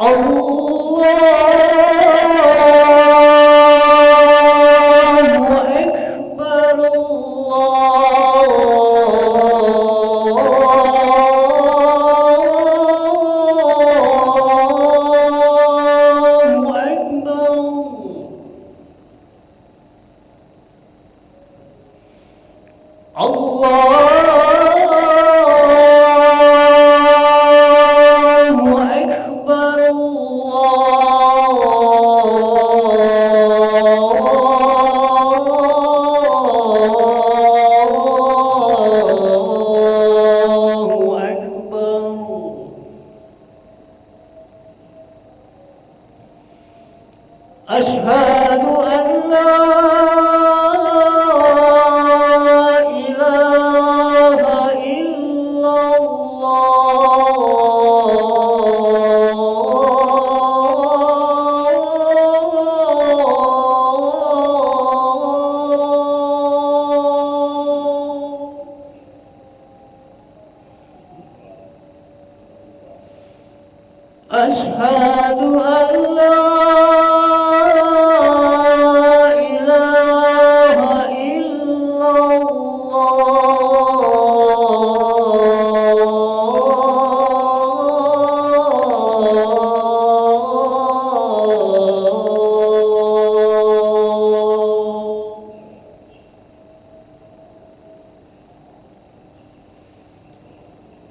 الله أكبر أشهد أن لا إله إلا أشهد أن لا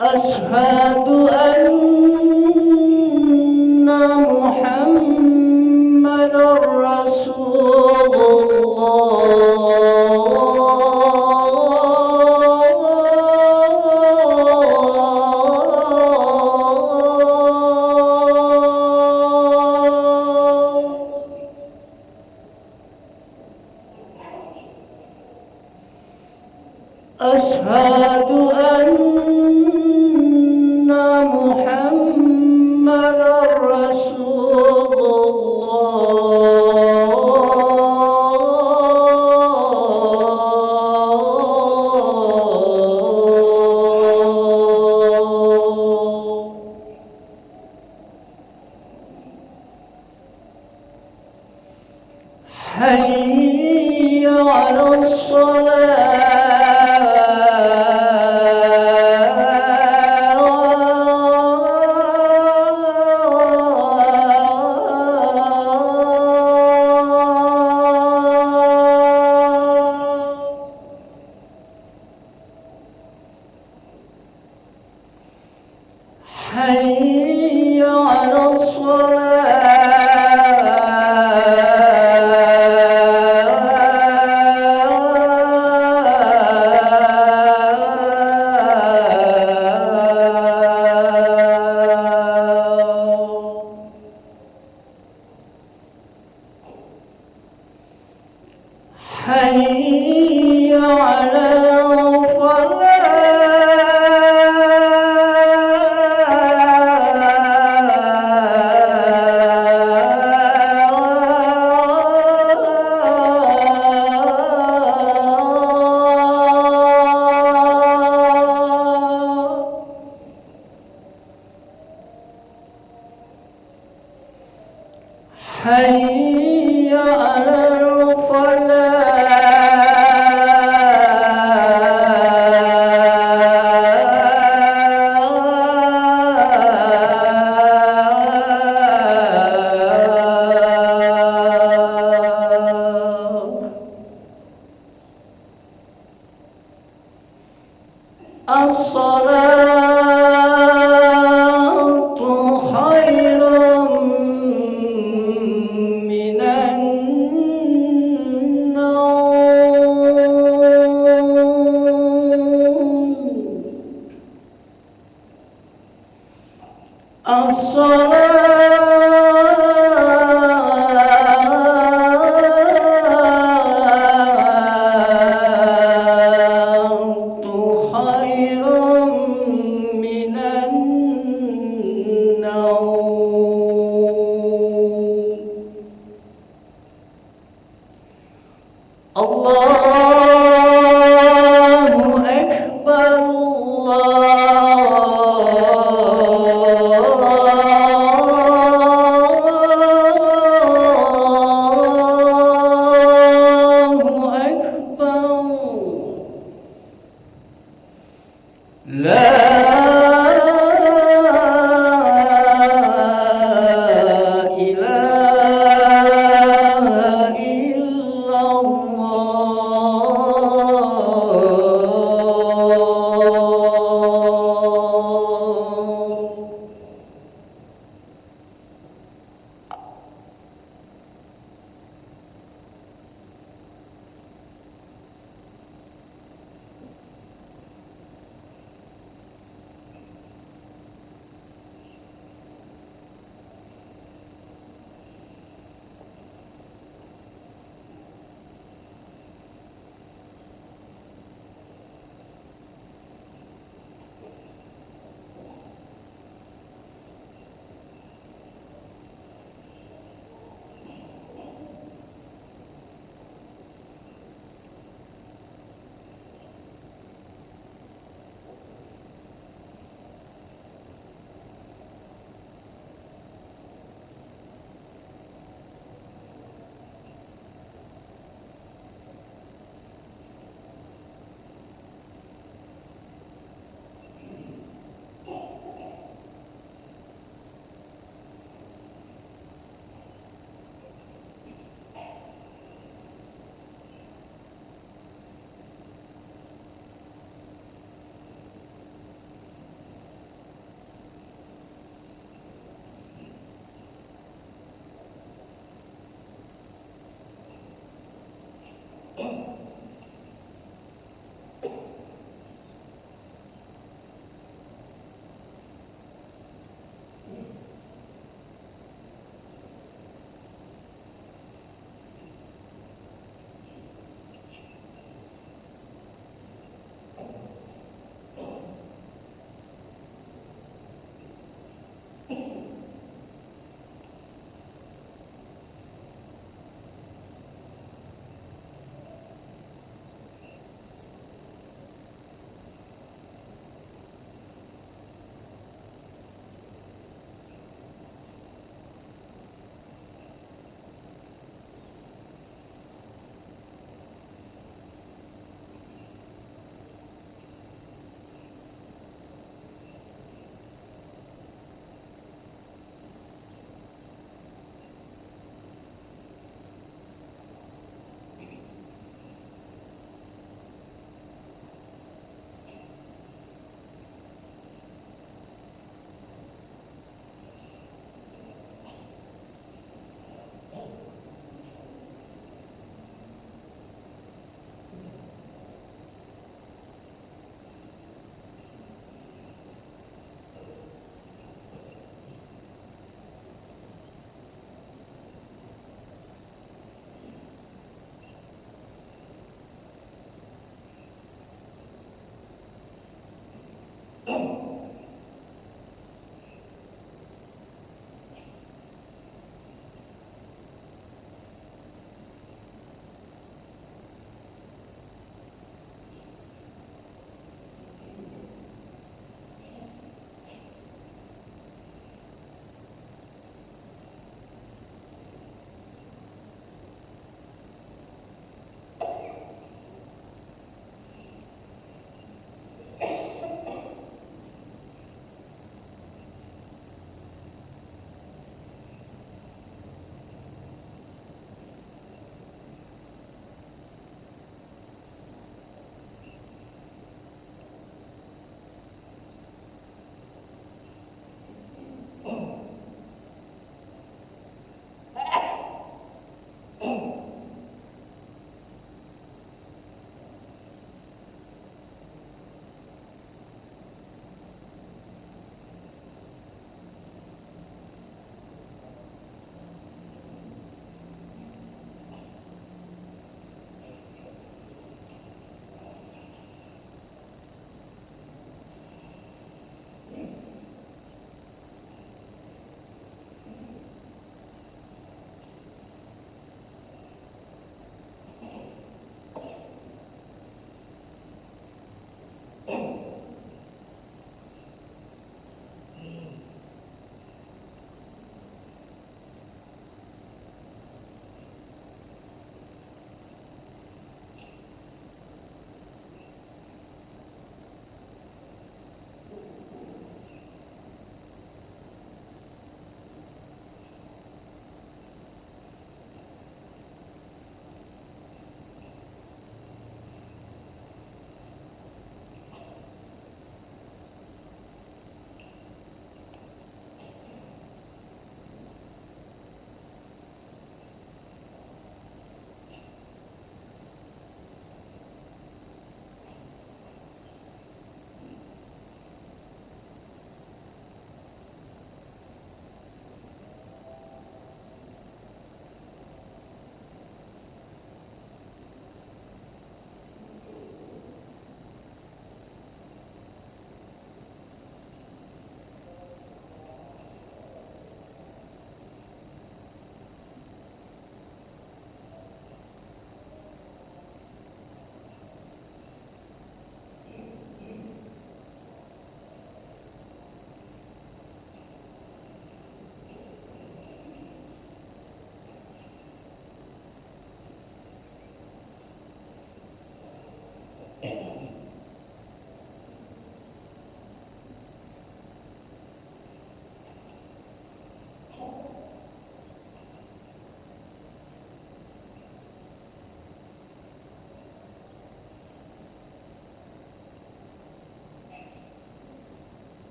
أشهد أن محمدًا رسول أشهد أن محمدًا رسول حي على الصلاة حي على حي على حي على الصلاة خير من النوم الله أكبر الله لا إله إلا الله.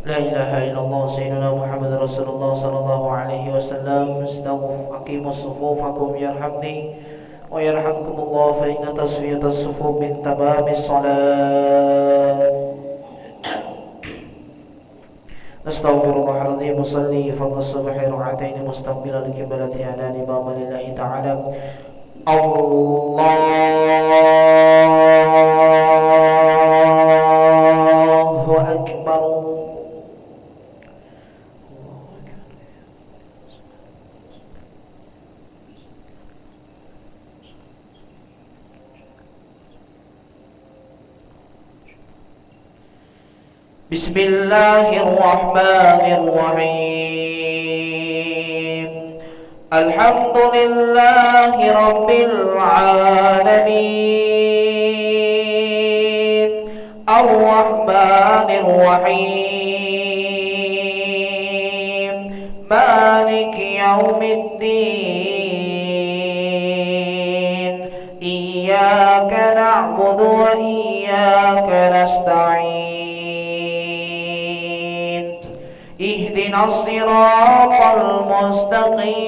لا إله إلا الله سيدنا محمد رسول الله صلى الله عليه وسلم. استووا أقيموا صفوفكم يرحمني ويرحمكم الله، فإن تصفية الصفوف من تمام الصلاة. نستغفر الله العظيم وصلي فضل الصبح ركعتين مستقبلا لقبلة أعلان باب لله تعالى. الله أكبر. بسم الله الرحمن الرحيم. الحمد لله رب العالمين الرحمن الرحيم مالك يوم الدين. إياك نعبد وإياك نستعين. اهدنا الصراط المستقيم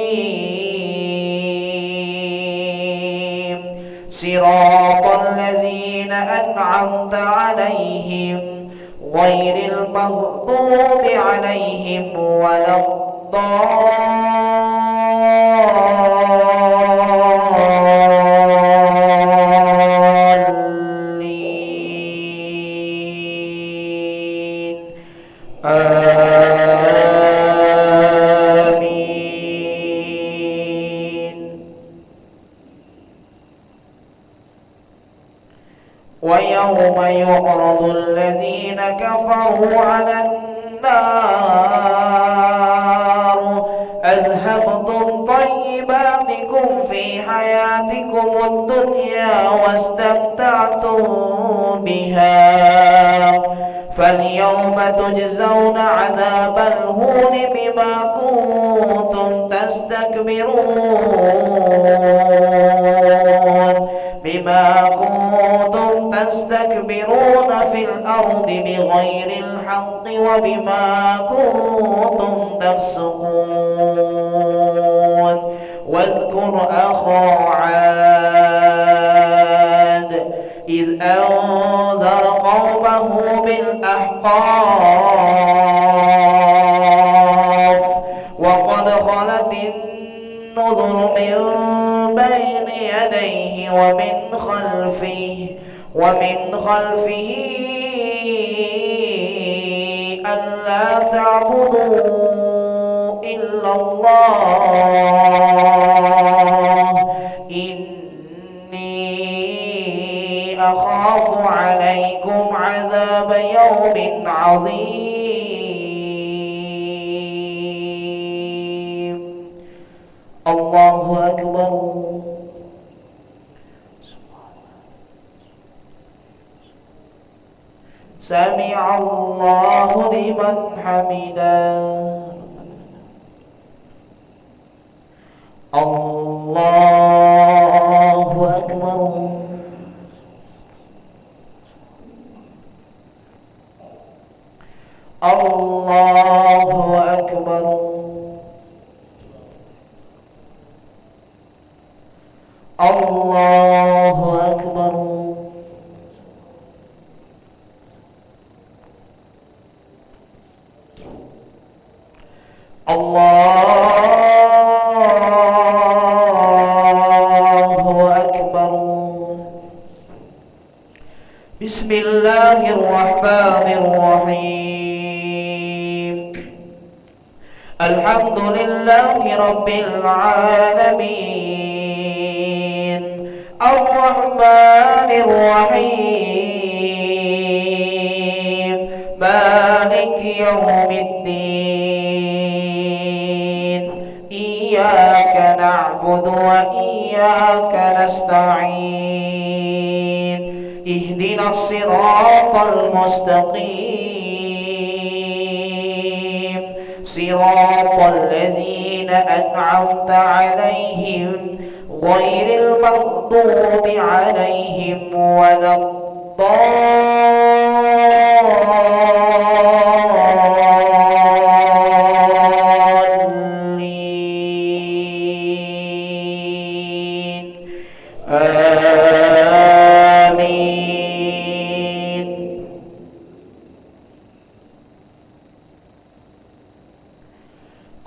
صراط الذين أنعمت عليهم غير المغضوب عليهم ولا الضالين. ويوم يعرض الذين كفروا على النار أذهبتم طيباتكم في حياتكم الدنيا واستمتعتم بها فاليوم تجزون عذاب الهون بما كنتم تستكبرون في الأرض بغير الحق وبما كنتم تفسقون. واذكر أخا عاد إذ أنذر قومه بالأحقاف وقد خلت النذر من بين يديه ومن خلفه ألا تعبدوا إلا الله إني أخاف عليكم عذاب يوم عظيم. الله أكبر. سمع الله لمن حمده. الله أكبر. الله أكبر. الله أكبر. الله أكبر. بسم الله الرحمن الرحيم. الحمد لله رب العالمين الرحمن الرحيم مالك يوم الدين. إياك نعبد وإياك نستعين. اهدنا الصراط المستقيم صراط الذين أنعمت عليهم غير المغضوب عليهم ولا الضالين. آمين.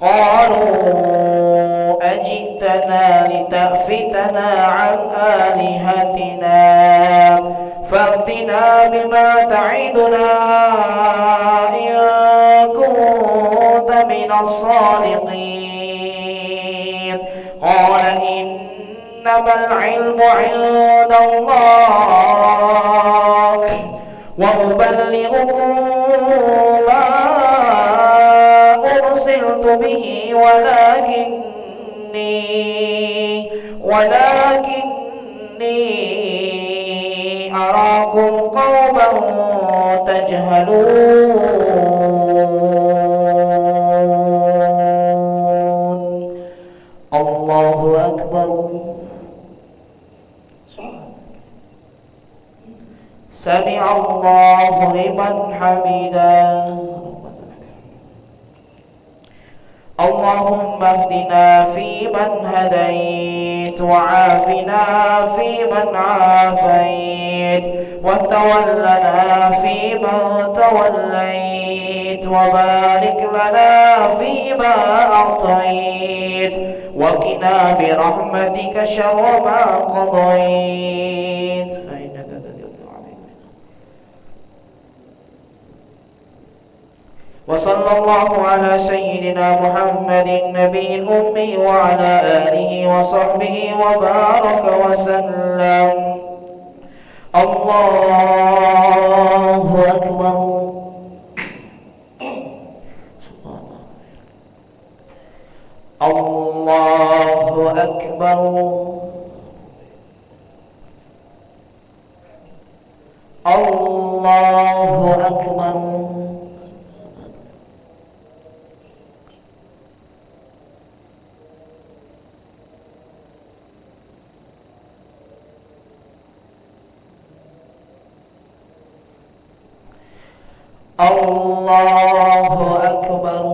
قالوا أجئتنا لتأفتنا عن آلهتنا فأتنا بما تعدنا إن كنت من الصادقين. قال إنما العلم عند الله وأبلغكم ما أرسلت به ولكني أراكم قوما تجهلون. الله أكبر. سمع الله لمن حمده. اللهم اهدنا فيمن هديت وعافنا فيمن عافيت وتولنا فيمن توليت وبارك لنا فيما أعطيت وقنا برحمتك شر ما قضيت. وصلى الله على سيدنا محمد النبي الأمي وعلى آله وصحبه وبارك وسلم. الله أكبر. الله أكبر. الله أكبر. الله أكبر.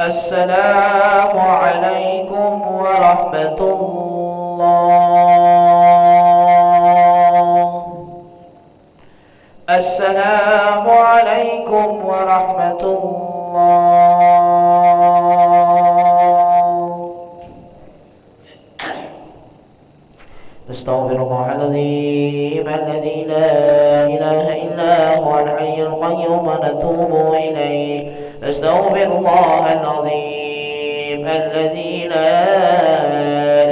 السلام عليكم ورحمة الله. السلام عليكم ورحمة الله. أستغفر الله العظيم الذي لا إله إلا هو الحي القيوم ونتوب إليه. أستغفر الله العظيم الذي لا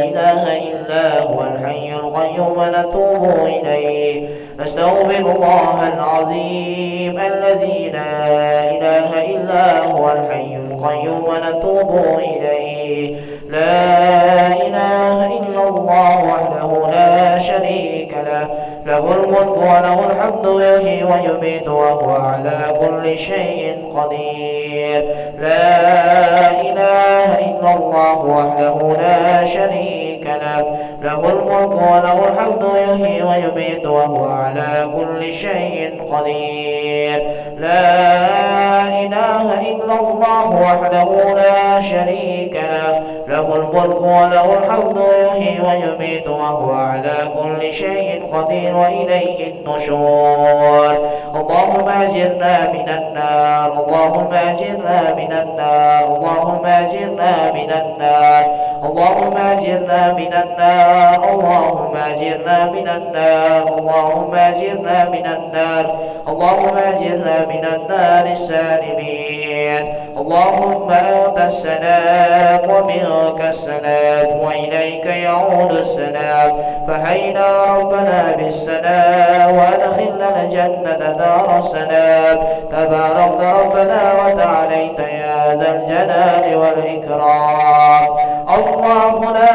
إله إلا هو الحي القيوم ونتوب إليه. أستغفر الله العظيم الذي لا إله إلا هو الحي القيوم ونتوب إليه. لا إله إلا الله وحده لا شريك له له الملك وله الحمد يحيي ويميت وهو على كل شيء قدير. لا إله إلا الله وحده لا شريك له له الملك وله الحمد يحيي ويميت وهو على كل شيء قدير. لا إله إلا الله وحده لا شريك له له الملك وله الحمد يحيي ويميت وهو على كل شيء قدير وإليه النشور. اللهم أجرنا من النار. اللهم أجرنا من النار. اللهم أجرنا من النار. اللهم أجرنا من النار. اللهم أجرنا من النار. اللهم أجرنا من النار. اللهم أجرنا من النار السالمين. اللهم أنت السلام ومنك السلام وإليك يعود السلام. فهينا ربنا بالسلام وأدخلنا الجنة دار السلام. تباركت ربنا وتعاليت يا ذا الجلال والإكرام. الله لا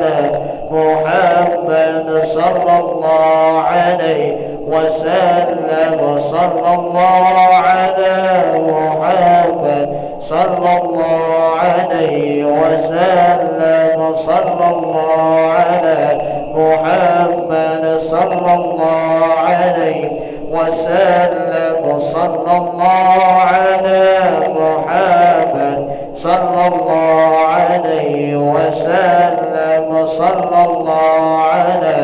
الله على محمد صلى الله عليه وسلم صلى الله على محمد صلى الله عليه وسلم صلى الله على محمد صلى الله عليه وسلم صلى الله على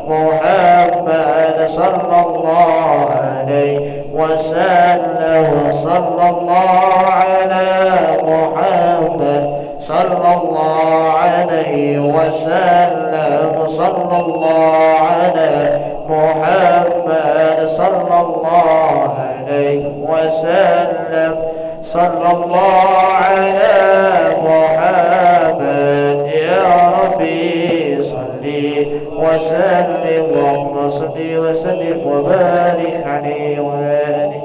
محمد صلى الله عليه وسلم صلى الله على محمد صلى الله عليه وسلم صلى الله على محمد صلى الله عليه وسلم صلى الله على محمد يا ربي صلي وسلم اللهم صل وسلم وبارك عليه وعلى آله.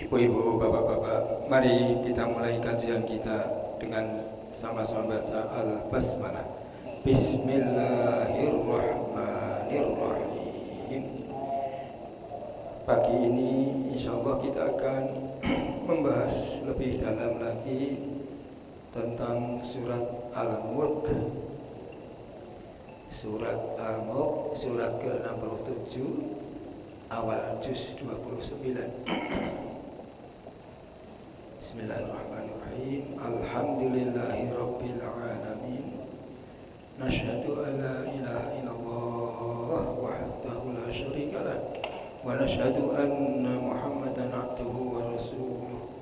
Ibu-ibu, bapak-bapak, mari kita mulai kajian kita dengan sama-sama baca Al-Basmalah. Bismillahirrahmanirrahim. Pagi ini insya Allah kita akan membahas lebih dalam lagi tentang surat Al-Mulk. Surat Al-Mulk, surat ke-67, awal juz 29. Bismillahirrahmanirrahim. Alhamdulillahi rabbil alamin. Nashhadu an la ilaha illallah wahdahu la syarika lah wa nashhadu anna Muhammadan abduhu wa rasuluh.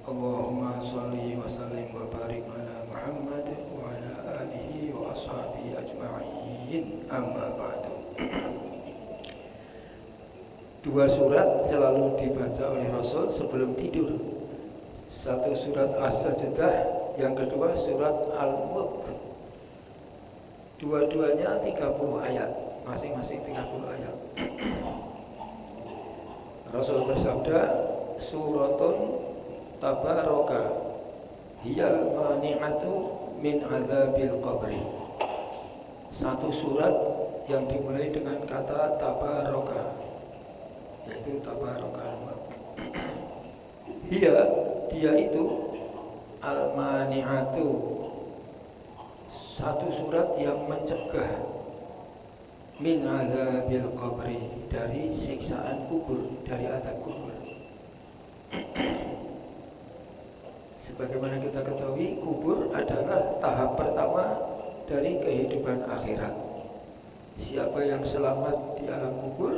Allahumma shalli wa sallim wa barik ala Muhammad wa ala alihi wa ashabihi ajma'in. Amma ba'du. Dua surat selalu dibaca oleh Rasul sebelum tidur. Satu surat As-Sajdah, yang kedua surat Al-Mulk. Dua-duanya 30 ayat, masing-masing 30 ayat. Rasul bersabda, suratun tabaraka hiyal mani'atu min azabil qabri. Satu surat yang dimulai dengan kata tabaraka, yaitu tabarakal mulk. Dia itu al-mani'atu, satu surat yang mencegah min azabil qabri, dari siksaan kubur, dari azab kubur. Sebagaimana kita ketahui, kubur adalah tahap pertama dari kehidupan akhirat. Siapa yang selamat di alam kubur,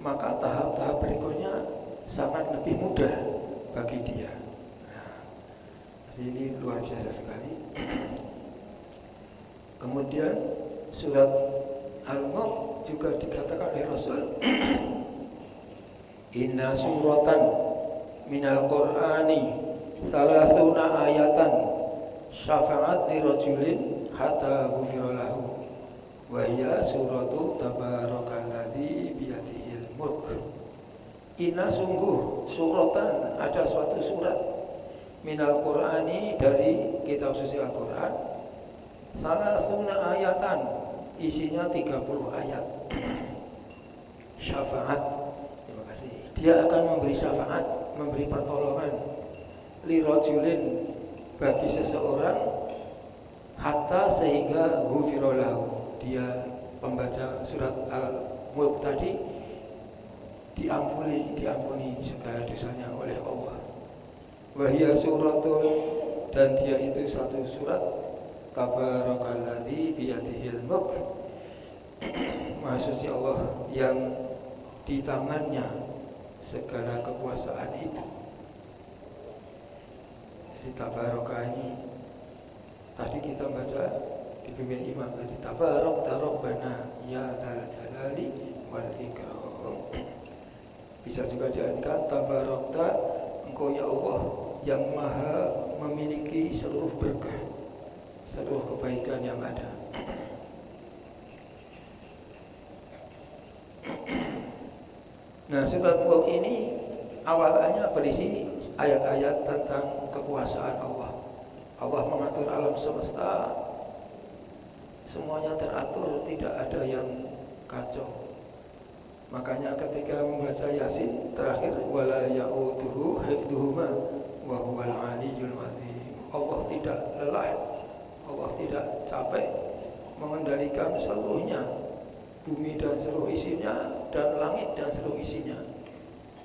maka tahap-tahap berikutnya sangat lebih mudah bagi dia. Nah, ini luar biasa sekali. Kemudian surat Al-Mulk juga dikatakan oleh Rasul, Inna suratan minal Qur'ani salasuna ayatan syafa'at li rajulin hatta ghufira lahu wa hiya suratu tabarakalladzi biyadihil mulk. Inna sungguh suratan, ada suatu surat minal Qur'ani dari kitab suci Al-Quran, salasuna ayatan, isinya 30 ayat. Syafaat, terima kasih. Dia akan memberi syafaat, memberi pertolongan li rajulin, bagi seseorang, hatta sehingga ghufira lahu, dia pembaca surat Al-Mulk tadi diampuni segala dosanya oleh Allah. Wahia suratun, dan dia itu satu surat, tabarakalladzi biyadihil mulk, Maha suci Allah yang di tangannya segala kekuasaan itu. Jadi tabaraka ini tadi kita baca dipimpin imam tadi, tabarak rabbana ya dzal jalali wal ikram. Bisa juga diartikan tabarakta, engkau ya Allah yang maha memiliki seluruh berkah, seluruh kebaikan yang ada. Nah, surat Mulk ini awalnya berisi ayat-ayat tentang kekuasaan Allah. Allah mengatur alam semesta, semuanya teratur, tidak ada yang kacau. Makanya ketika membaca Yasin terakhir, wala ya'uduhu hifdzuhuma wa huwal aliyyul azim. Allah tidak lelah, Allah tidak capek mengendalikan seluruhnya, bumi dan seluruh isinya, dan langit dan seluruh isinya.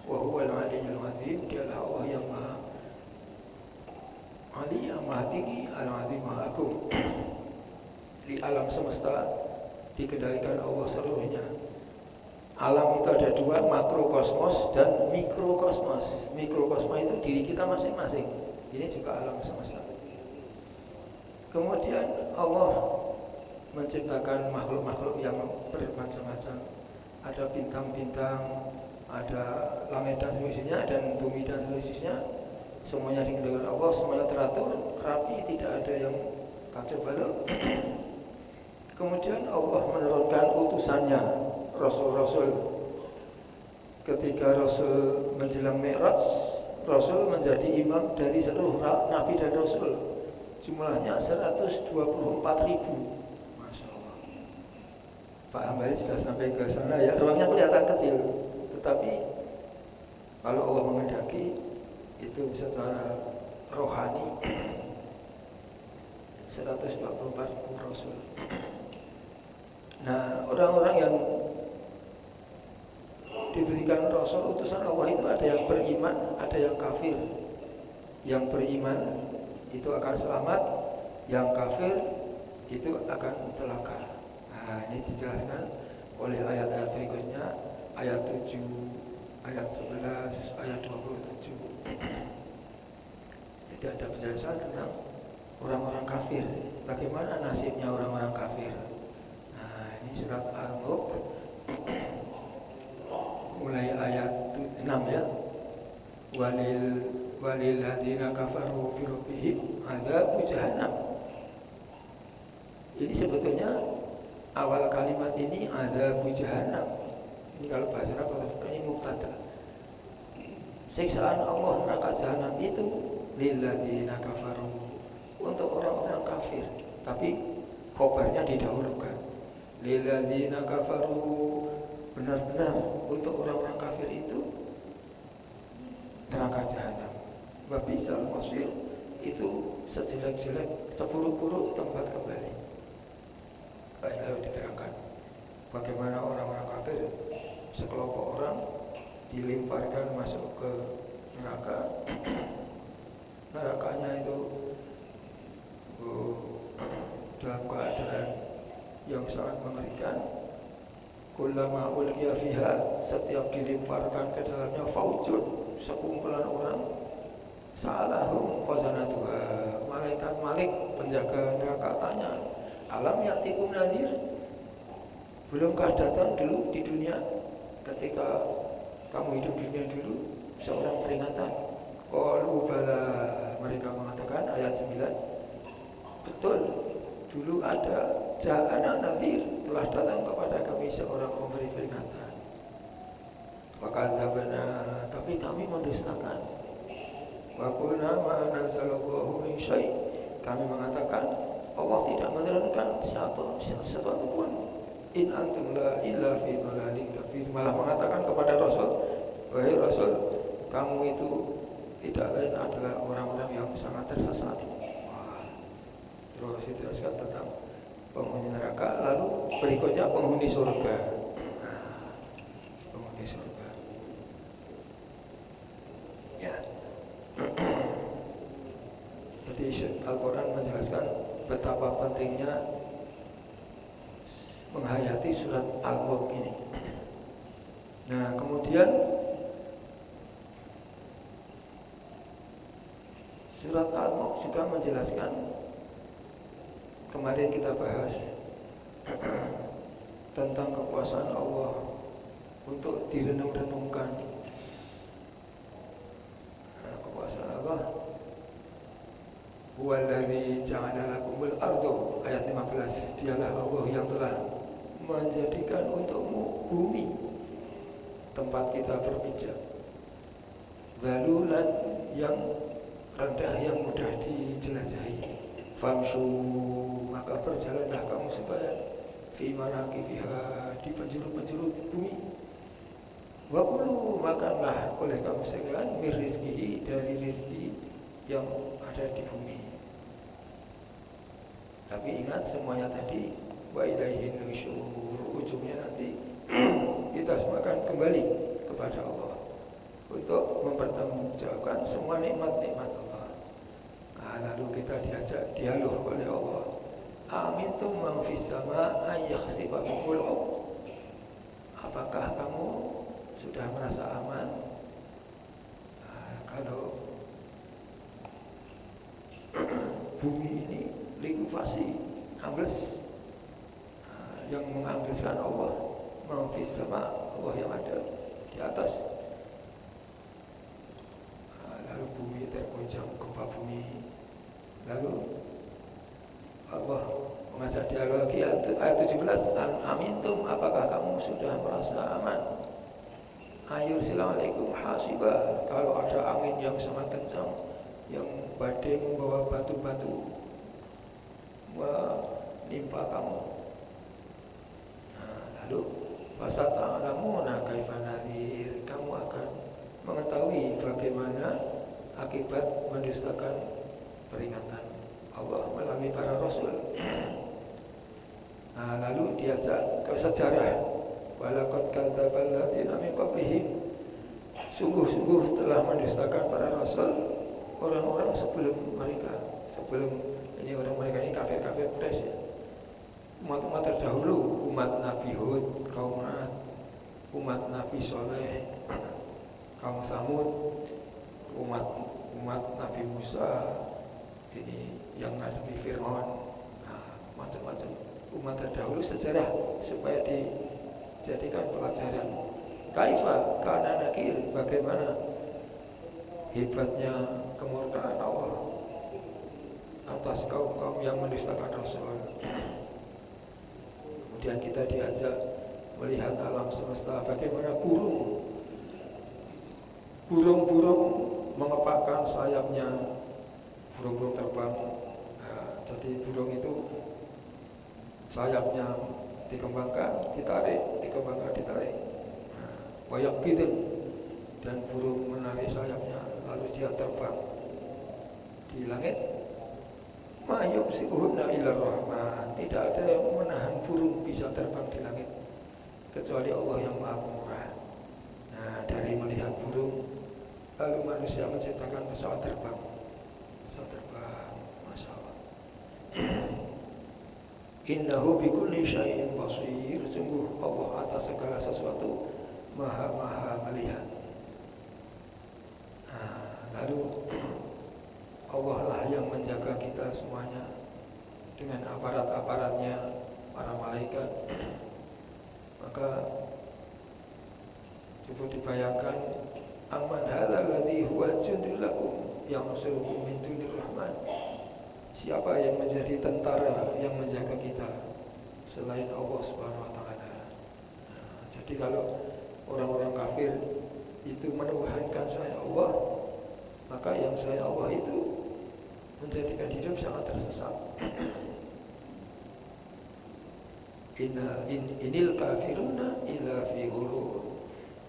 Wa huwal aliyyul azim, dialah Allah yang maha ali, yang maha tinggi, al-azim, maha agung. Di alam semesta dikendalikan Allah seluruhnya. Alam itu ada dua, makrokosmos dan mikrokosmos. Mikrokosmos itu diri kita masing-masing. Ini juga alam semesta. Kemudian Allah menciptakan makhluk-makhluk yang bermacam-macam. Ada bintang-bintang, ada langit dan seluruh isinya, dan bumi dan seluruh isinya. Semuanya dikendalikan Allah, semuanya teratur, rapi, tidak ada yang kacau balau. Kemudian Allah menurunkan utusannya, Rasul-Rasul. Ketika Rasul menjelang Mi'raj, Rasul menjadi imam dari seluruh Nabi dan Rasul. Jumlahnya 124.000. Masya Allah. Pak Hambali sudah sampai ke sana ya. Ruangnya kelihatan kecil, tetapi kalau Allah menghendaki itu secara rohani 124.000 Rasul. Nah, orang-orang yang diberikan Rasul utusan Allah itu ada yang beriman, ada yang kafir. Yang beriman itu akan selamat, yang kafir itu akan celaka. Nah, ini dijelaskan oleh ayat-ayat berikutnya, ayat 7, ayat 11, ayat 27. Jadi ada penjelasan tentang orang-orang kafir, bagaimana nasibnya orang-orang kafir. Nah, ini surat Al-Mulk mulai ayat 6 ya. Walil ladzina kafaru bi rabbihim adzab jahannam. Ini sebetulnya awal kalimat ini adzab jahannam. Ini kalau bahasa Arab ini mubtada. Siksaan Allah neraka jahanam itu lil ladzina kafaru, untuk orang-orang kafir, tapi khobarnya didahulukan. Lil ladzina kafaru, benar-benar untuk orang-orang kafir itu neraka jahanam. Wa bisal masir, itu sejelek-jelek, seburuk-buruk tempat kembali. Baik, lalu diterangkan bagaimana orang-orang kafir, sekelompok orang dilemparkan masuk ke neraka. Nerakanya itu dalam keadaan yang sangat mengerikan. Kullama ulqiya fiha, setiap dilemparkan ke dalamnya faujun, sekumpulan orang, sa'alahum khazanatuha, malaikat penjaga neraka tanya, alam ya'tikum nadhir, belumkah datang dulu di dunia ketika kamu hidup di dunia dulu seorang peringatan? Qalu bala, mereka mengatakan, ayat 9, betul, dulu ada ja'ana nadhir, telah datang kepada kami seorang pemberi peringatan. Wakadzabna, tapi kami mendustakan. Wa qulna ma nazzalallahu min syai', kami mengatakan Allah tidak menurunkan sesuatu pun. In antum la illa fi dhalalin kabir, malah mengatakan kepada Rasul, wahai Rasul, kamu itu tidak lain adalah orang-orang yang sangat tersesat. Wah. Terus dijelaskan tentang penghuni neraka, lalu berikutnya penghuni surga. Nah, penghuni surga. Ya. Jadi Al-Quran menjelaskan betapa pentingnya menghayati surat Al-Mulk ini. Nah, kemudian surat Al-Mulk juga menjelaskan, kemarin kita bahas tentang kekuasaan Allah untuk direnung-renungkan. Nah, kekuasaan Allah, huwallazi ja'ala lakumul ardu, ayat 15, dialah Allah yang telah menjadikan untukmu bumi tempat kita berpijak, zalulan, yang rendah, yang mudah dijelajahi. Famsu, maka berjalanlah kamu supaya fi manaqibiha, di penjuru-penjuru bumi. Wa kulu, makanlah oleh kamu sekalian, mir rizqihi, dari rizki yang ada di bumi. Tapi ingat semuanya tadi, wa ilaihin nusyur, ujungnya nanti kita semua akan kembali kepada Allah untuk mempertanggungjawabkan semua nikmat-nikmat Allah. Nah, lalu kita diajak dialog oleh Allah. Amintum man fis sama ayakhsifa bikumul ard, apakah kamu sudah merasa aman? Nah, kalau bumi ini likuifasi, ambles, yang mengambilkan Allah, manfis sama Allah yang ada di atas. Lalu bumi tergoncang, gempa bumi. Lalu Allah mengajak dialog lagi, ayat 17, amintum, apakah kamu sudah merasa aman? Ayursilalaikum hasibah, kalau ada angin yang sangat kencang, yang badai membawa batu-batu menimpa kamu. Nah, lalu fasata'lamuna kaifa nadhir, kamu akan mengetahui bagaimana akibat mendustakan peringatan Allah melalui para rasul. Nah, lalu diajak ke sejarah, walaqad kadzdzabal ladzina min qablihim, sungguh-sungguh telah mendustakan para rasul orang-orang sebelum mereka. Sebelum ini, orang mereka ini kafir-kafir Quraisy, ya. Umat-umat terdahulu, umat Nabi Hud, kaum Ad, umat Nabi Soleh, kaum Samud, umat Nabi Musa, ini yang ngadepi Fir'aun. Nah, macam-macam umat terdahulu sejarah supaya dijadikan pelajaran. Kaifa kana nakir, bagaimana hebatnya kemurkaan Allah atas kaum-kaum yang mendustakan Rasul. Kemudian kita diajak melihat alam semesta, bagaimana burung-burung mengepakkan sayapnya, burung-burung terbang. Nah, jadi burung itu sayapnya dikembangkan, ditarik. Nah, wayak bidin, dan burung menarik sayapnya, lalu dia terbang di langit. Ma'yum sikuhunna ila rahman, tidak ada yang menahan burung bisa terbang di langit kecuali Allah yang maha pemurah. Nah, dari melihat burung, lalu manusia menciptakan pesawat terbang, Masya Allah. Innahu bikulli syai'in basir. Sungguh Allah atas segala sesuatu maha melihat. Lalu Allah lah yang menjaga kita semuanya dengan aparat-aparatnya, para malaikat. Maka coba dibayangkan, amman hadzal ladzi huwa jundul lakum yansurukum min dunir rahman. Siapa yang menjadi tentara yang menjaga kita selain Allah Subhanahu wa taala. Jadi kalau orang-orang kafir itu menuhankan selain Allah, maka yang selain Allah itu menjadikan hidup sangat tersesat. Inil kafiruna illa fi ghurur.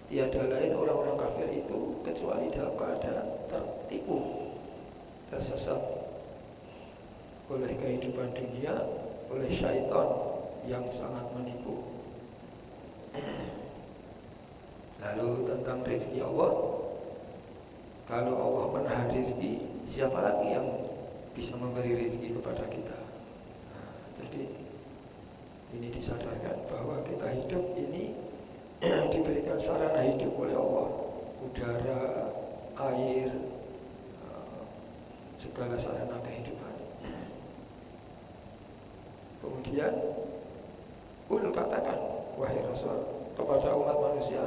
Tiada lain orang-orang kafir itu kecuali dalam keadaan tertipu, tersesat oleh kehidupan dunia, oleh syaitan yang sangat menipu. Lalu tentang rezeki Allah, kalau Allah menahan rezeki, siapa lagi yang bisa memberi rezeki kepada kita? Jadi ini disadarkan bahwa kita hidup ini diberikan sarana hidup oleh Allah, udara, air, segala sarana kehidupan. Kemudian katakan, wahai Rasul, kepada umat manusia,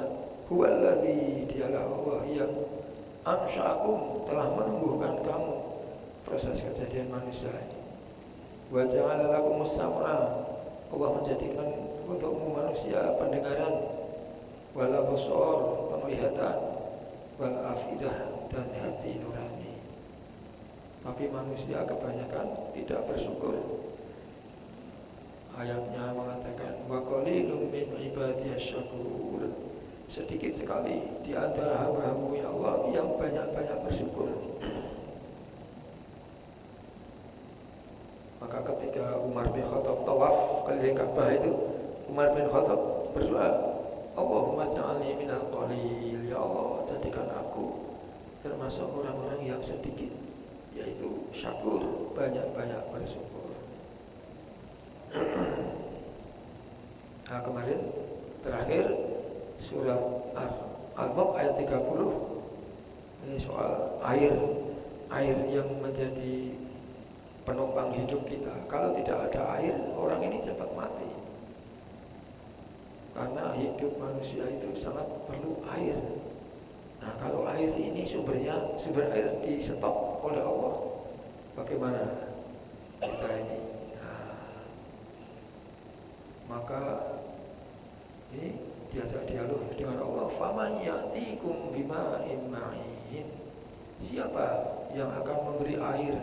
huwallazi, dialah Allah yang ansha'akum, telah menumbuhkan kamu, proses kejadian manusia ini. Wa ja'ala lakumus sam'a, Allah menjadikan untukmu manusia pendengaran, wal absar, penglihatan, wal afidah, dan hati nurani. Tapi manusia kebanyakan tidak bersyukur. Ayatnya mengatakan, wa qalilum min ibadiyasy syakur. Sedikit sekali di antara hamba-Mu ya Allah yang banyak-banyak bersyukur. Maka ketika Umar bin Khattab tawaf keliling Ka'bah itu, Umar bin Khattab berdoa, Allahumma ja'alni minal qalil, ya Allah jadikan aku termasuk orang-orang yang sedikit, yaitu syakur, banyak-banyak bersyukur. Nah, kemarin terakhir surat Al-Mulk ayat 30, ini soal air yang menjadi penopang hidup kita. Kalau tidak ada air, orang ini cepat mati. Karena hidup manusia itu sangat perlu air. Nah, kalau air ini sumber air di stop oleh Allah, bagaimana kita ini? Maka ini diajak dialog dengan Allah. Faman ya'tikum bima'in ma'in. Siapa yang akan memberi air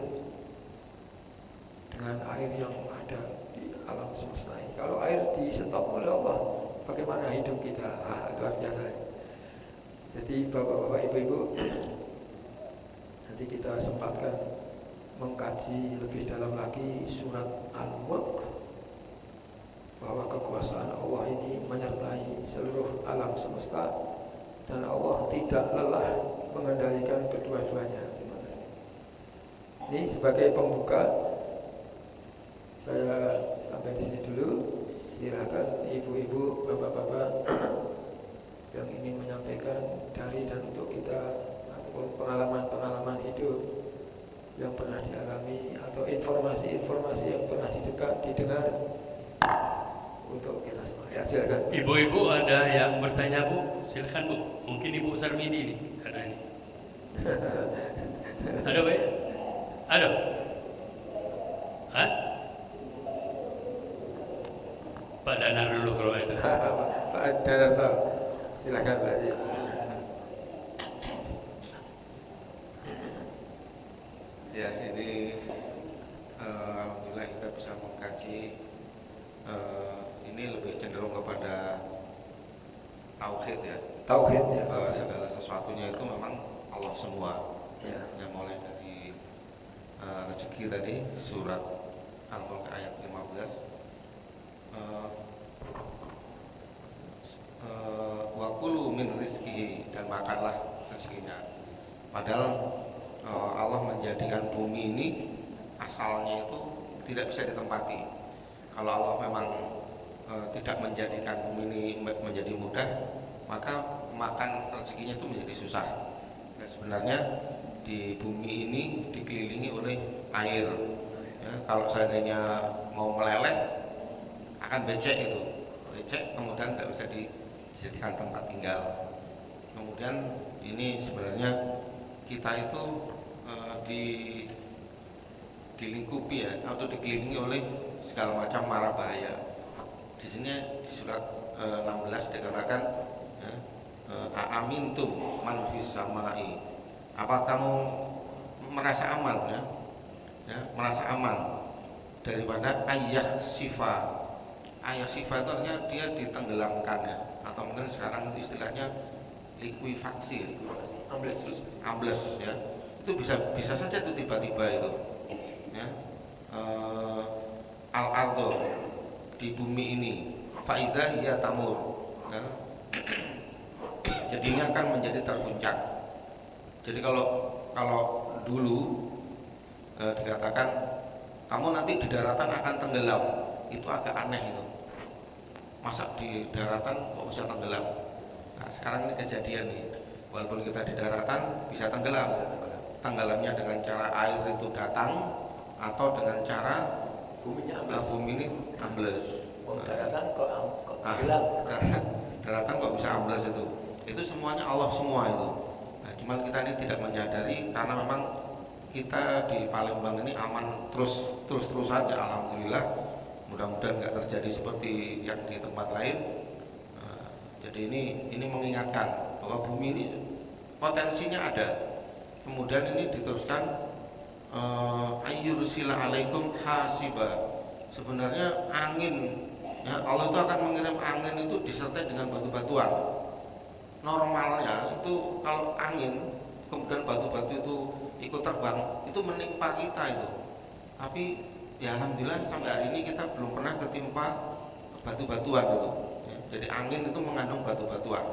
dengan air yang ada di alam semesta ini? Kalau air di stop oleh Allah, bagaimana hidup kita? Luar biasa. Jadi bapak-bapak, ibu-ibu, nanti kita sempatkan mengkaji lebih dalam lagi surat Al-Mulk, bahwa kekuasaan Allah ini menyertai seluruh alam semesta dan Allah tidak lelah mengendalikan kedua-duanya. Terima kasih. Ini sebagai pembuka, saya sampai di sini dulu. Silakan ibu-ibu, bapak-bapak yang ingin menyampaikan dari dan untuk kita pengalaman-pengalaman hidup yang pernah dialami atau informasi-informasi yang pernah didengar untuk kita semua. Ya, silakan. Ibu-ibu ada yang bertanya, Bu? Silakan, Bu. Mungkin Ibu Sarmidi ini ada ini. Ada, Bu? Ada. Hah? Pak Danar dulu kalau itu. Pak Danar, silakan Pak. Ya, ini alhamdulillah kita bisa mengkaji. Ini lebih cenderung kepada tauhid ya. Tauhid ya. Segala sesuatunya itu memang Allah semua. Ya. Yang mulai dari rezeki tadi surat Al-Mulk ayat 15. Wa kulu min rizqihi, dan makanlah rezekinya. Padahal Allah menjadikan bumi ini asalnya itu tidak bisa ditempati. Kalau Allah memang tidak menjadikan bumi ini menjadi mudah, maka makan rezekinya itu menjadi susah. Nah, sebenarnya di bumi ini dikelilingi oleh air. Ya, kalau seandainya mau meleleh akan becek itu, becek kemudian tidak bisa dijadikan tempat tinggal. Kemudian ini sebenarnya kita itu dilingkupi ya, atau dikelilingi oleh segala macam mara bahaya. Di sini di surat 16 dikatakan ya, aamintum man fis samai. Apa kamu merasa aman ya? Ya, merasa aman daripada ayah sifa. Ayah sifa itu artinya dia ditenggelamkan ya, atau mungkin sekarang istilahnya likuifaksi, ambles ya. Itu bisa saja itu tiba-tiba itu ya. Al-ardo di bumi ini faidah hiya tamur ya. Jadinya akan menjadi terguncang. Jadi kalau dulu dikatakan kamu nanti di daratan akan tenggelam, itu agak aneh itu. Masa di daratan kok bisa tenggelam? Nah, sekarang ini kejadian nih. Walaupun kita di daratan bisa tenggelam. Tenggelamnya dengan cara air itu datang atau dengan cara bumi ini ambles. Daratan kok tenggelam? Daratan kok bisa ambles itu? Itu semuanya Allah semua itu. Nah, cuman kita ini tidak menyadari karena memang kita di Palembang ini aman terus-terusan ya, alhamdulillah. Mudah-mudahan nggak terjadi seperti yang di tempat lain. Nah, jadi ini mengingatkan bahwa bumi ini potensinya ada. Kemudian ini diteruskan ayyursila alaikum hasiba. Sebenarnya angin ya, Allah itu akan mengirim angin itu disertai dengan batu-batuan. Normalnya itu kalau angin kemudian batu-batu itu ikut terbang, itu menimpa kita itu. Tapi ya alhamdulillah sampai hari ini kita belum pernah ketimpa batu-batuan itu ya, jadi angin itu mengandung batu-batuan.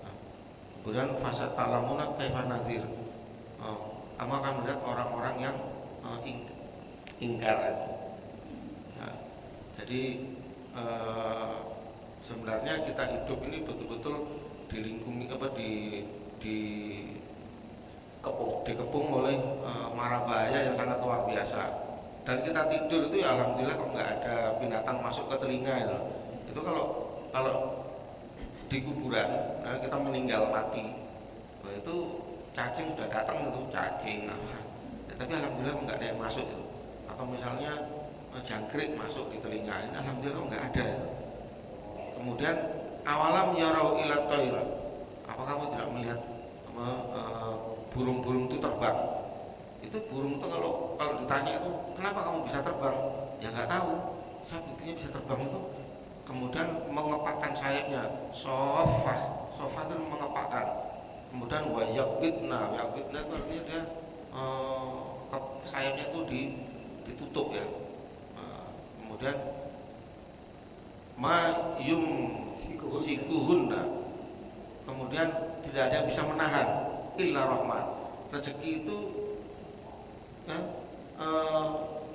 Nah, kemudian fasa talamuna kaifa nadhir, kamu akan melihat orang-orang yang ingkar itu. Nah, jadi sebenarnya kita hidup ini betul-betul dilingkungi dikepung oleh mara bahaya yang sangat luar biasa. Dan kita tidur itu ya alhamdulillah kok nggak ada binatang masuk ke telinga itu. Itu kalau di kuburan kita meninggal mati, itu cacing sudah datang itu cacing apa. Ya, tapi alhamdulillah nggak ada yang masuk itu. Atau misalnya jangkrik masuk di telinga, ini alhamdulillah nggak ada itu. Kemudian awalam yarau ila thair. Apa kamu tidak melihat burung-burung itu terbang? Itu burung itu kalau ditanya itu kenapa kamu bisa terbang, ya nggak tahu. Saya buktinya bisa terbang itu kemudian mengepakkan sayapnya, sofa itu mengepakkan, kemudian yakbitna itu artinya dia sayapnya itu ditutup ya. Kemudian mayum sikuhunna, kemudian tidak ada yang bisa menahan illa rahman. Rezeki itu ya,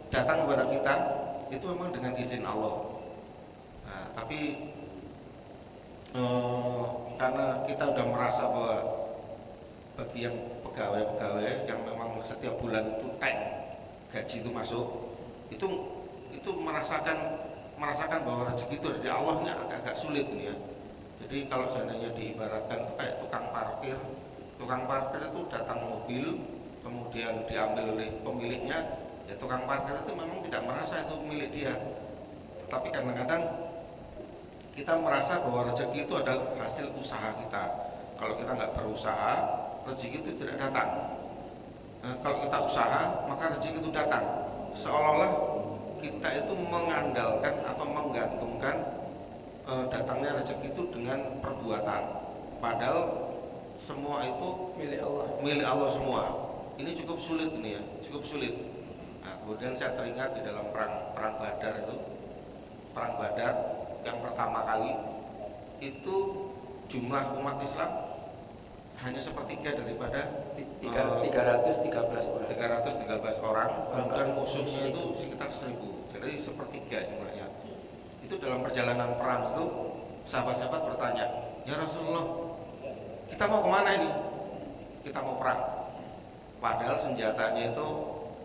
datang kepada kita itu memang dengan izin Allah. Nah, tapi karena kita sudah merasa bahwa bagi yang pegawai yang memang setiap bulan itu gaji itu masuk, itu merasakan bahwa rezeki itu dari Allah ini agak sulit ini ya. Jadi kalau seandainya diibaratkan itu kayak tukang parkir itu datang mobil kemudian diambil oleh pemiliknya, ya tukang parkir itu memang tidak merasa itu milik dia. Tapi kadang-kadang kita merasa bahwa rezeki itu adalah hasil usaha kita. Kalau kita nggak berusaha, rezeki itu tidak datang. Nah, kalau kita usaha, maka rezeki itu datang. Seolah-olah kita itu mengandalkan atau menggantungkan datangnya rezeki itu dengan perbuatan. Padahal semua itu milik Allah semua. Ini cukup sulit ini ya, cukup sulit. Nah, kemudian saya teringat di dalam perang Badar itu, perang Badar yang pertama kali itu jumlah umat Islam hanya sepertiga daripada 313 orang. Kemudian musuhnya itu sekitar 1000, jadi sepertiga jumlahnya. itu dalam perjalanan perang itu sahabat-sahabat bertanya, ya Rasulullah, kita mau kemana ini? Kita mau perang. Padahal senjatanya itu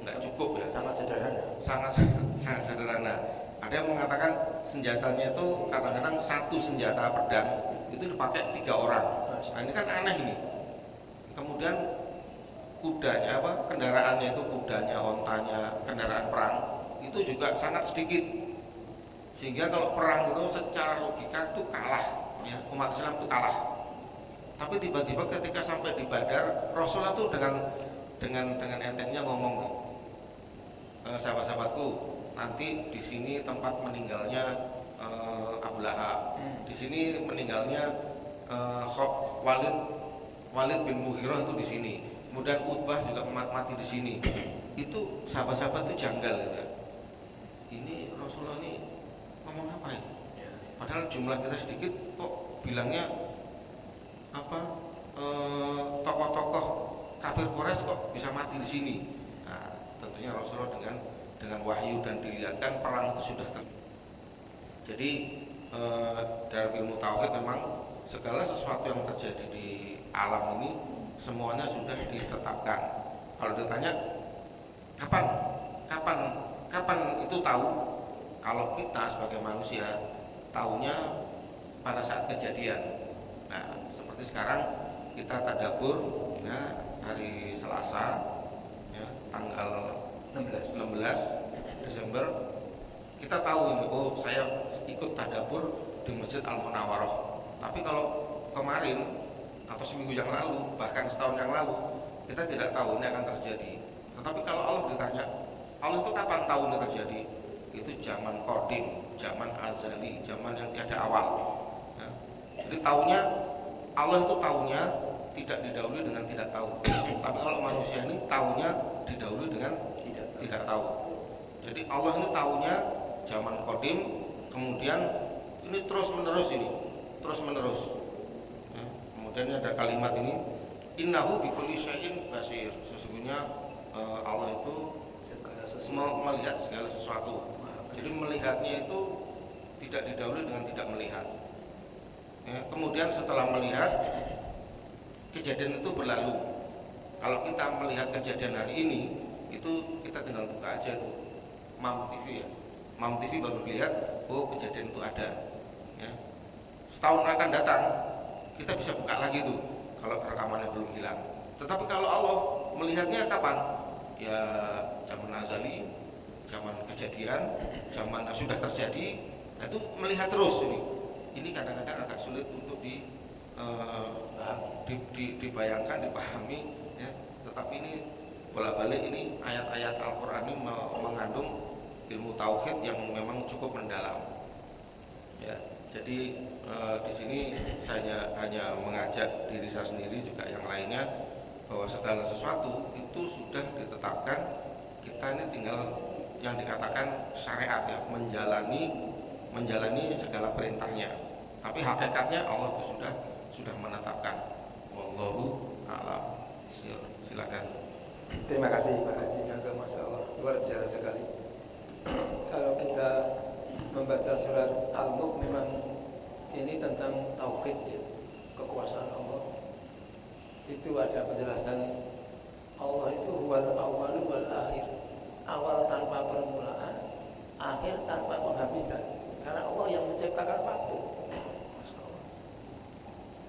nggak cukup ya. Sangat sederhana. Sangat sederhana. Ada yang mengatakan senjatanya itu kadang-kadang satu senjata pedang itu dipakai 3 orang. Nah, ini kan aneh ini. Kemudian kudanya kendaraannya itu kudanya, ontanya, kendaraan perang itu juga sangat sedikit. Sehingga kalau perang itu secara logika itu kalah, ya, umat Islam itu kalah. Tapi tiba-tiba ketika sampai di Badar, Rasulullah itu dengan entengnya ngomong, sahabat-sahabatku, nanti di sini tempat meninggalnya Abu Lahab, di sini meninggalnya Walid bin Mughirah itu di sini, kemudian Utbah juga mati di sini. Itu sahabat-sahabat itu janggal gitu. Ini Rasulullah ini ngomong apa ya? Padahal jumlah kita sedikit kok bilangnya tokoh-tokoh kafir Quraisy kok bisa mati di sini. Nah, tentunya Rasulullah dengan wahyu dan dilihatkan perang itu sudah terjadi. Jadi dalam ilmu tauhid memang segala sesuatu yang terjadi di alam ini semuanya sudah ditetapkan. Kalau ditanya kapan itu tahu? Kalau kita sebagai manusia tahunya pada saat kejadian. Nah, seperti sekarang kita tadabbur ya, hari Selasa ya, tanggal 16 Desember kita tahu ini, oh saya ikut tadabbur di Masjid Al-Munawwarah. Tapi kalau kemarin atau seminggu yang lalu, bahkan setahun yang lalu, kita tidak tahu ini akan terjadi. Tetapi kalau Allah ditanya, Allah itu kapan tahu ini terjadi? Itu zaman qadim, zaman azali, zaman yang tiada awal ya. Jadi tahunya, Allah itu tahunya tidak didahului dengan tidak tahu. Tapi kalau manusia ini tahunya didahului dengan tidak tahu. Jadi Allah ini tahunya zaman qadim, kemudian ini terus menerus ya. Kemudian ada kalimat ini, innahu bikulli syai'in basir. Sesungguhnya Allah itu melihat segala sesuatu. Jadi melihatnya itu tidak didahului dengan tidak melihat ya. Kemudian setelah melihat, kejadian itu berlalu. Kalau kita melihat kejadian hari ini, itu kita tinggal buka aja tuh MAM TV ya. MAM TV baru lihat, oh kejadian itu ada ya. Setahun akan datang kita bisa buka lagi tuh kalau rekamannya belum hilang. Tetapi kalau Allah melihatnya kapan? Ya zaman azali, zaman kejadian, zaman sudah terjadi, itu melihat terus ini. Ini kadang-kadang agak sulit untuk dibayangkan, dipahami ya. Tetapi ini bolak-balik ini ayat-ayat Al-Qur'an ini mengandung ilmu tauhid yang memang cukup mendalam. Ya, jadi di sini saya hanya mengajak diri saya sendiri juga yang lainnya bahwa segala sesuatu itu sudah ditetapkan. Kita ini tinggal yang dikatakan syariat ya, menjalani segala perintahnya. Tapi hakikatnya Allah itu sudah menetapkan. Wallahu a'lam. Silakan. Terima kasih Pak Haji Naga, Masya Allah, luar biasa sekali. Kalau kita membaca surat Al-Mulk, memang ini tentang tauhid ya, kekuasaan Allah. Itu ada penjelasan Allah itu huwal awwalu wal akhir, awal tanpa permulaan, akhir tanpa penghabisan. Karena Allah yang menciptakan waktu. Masya Allah.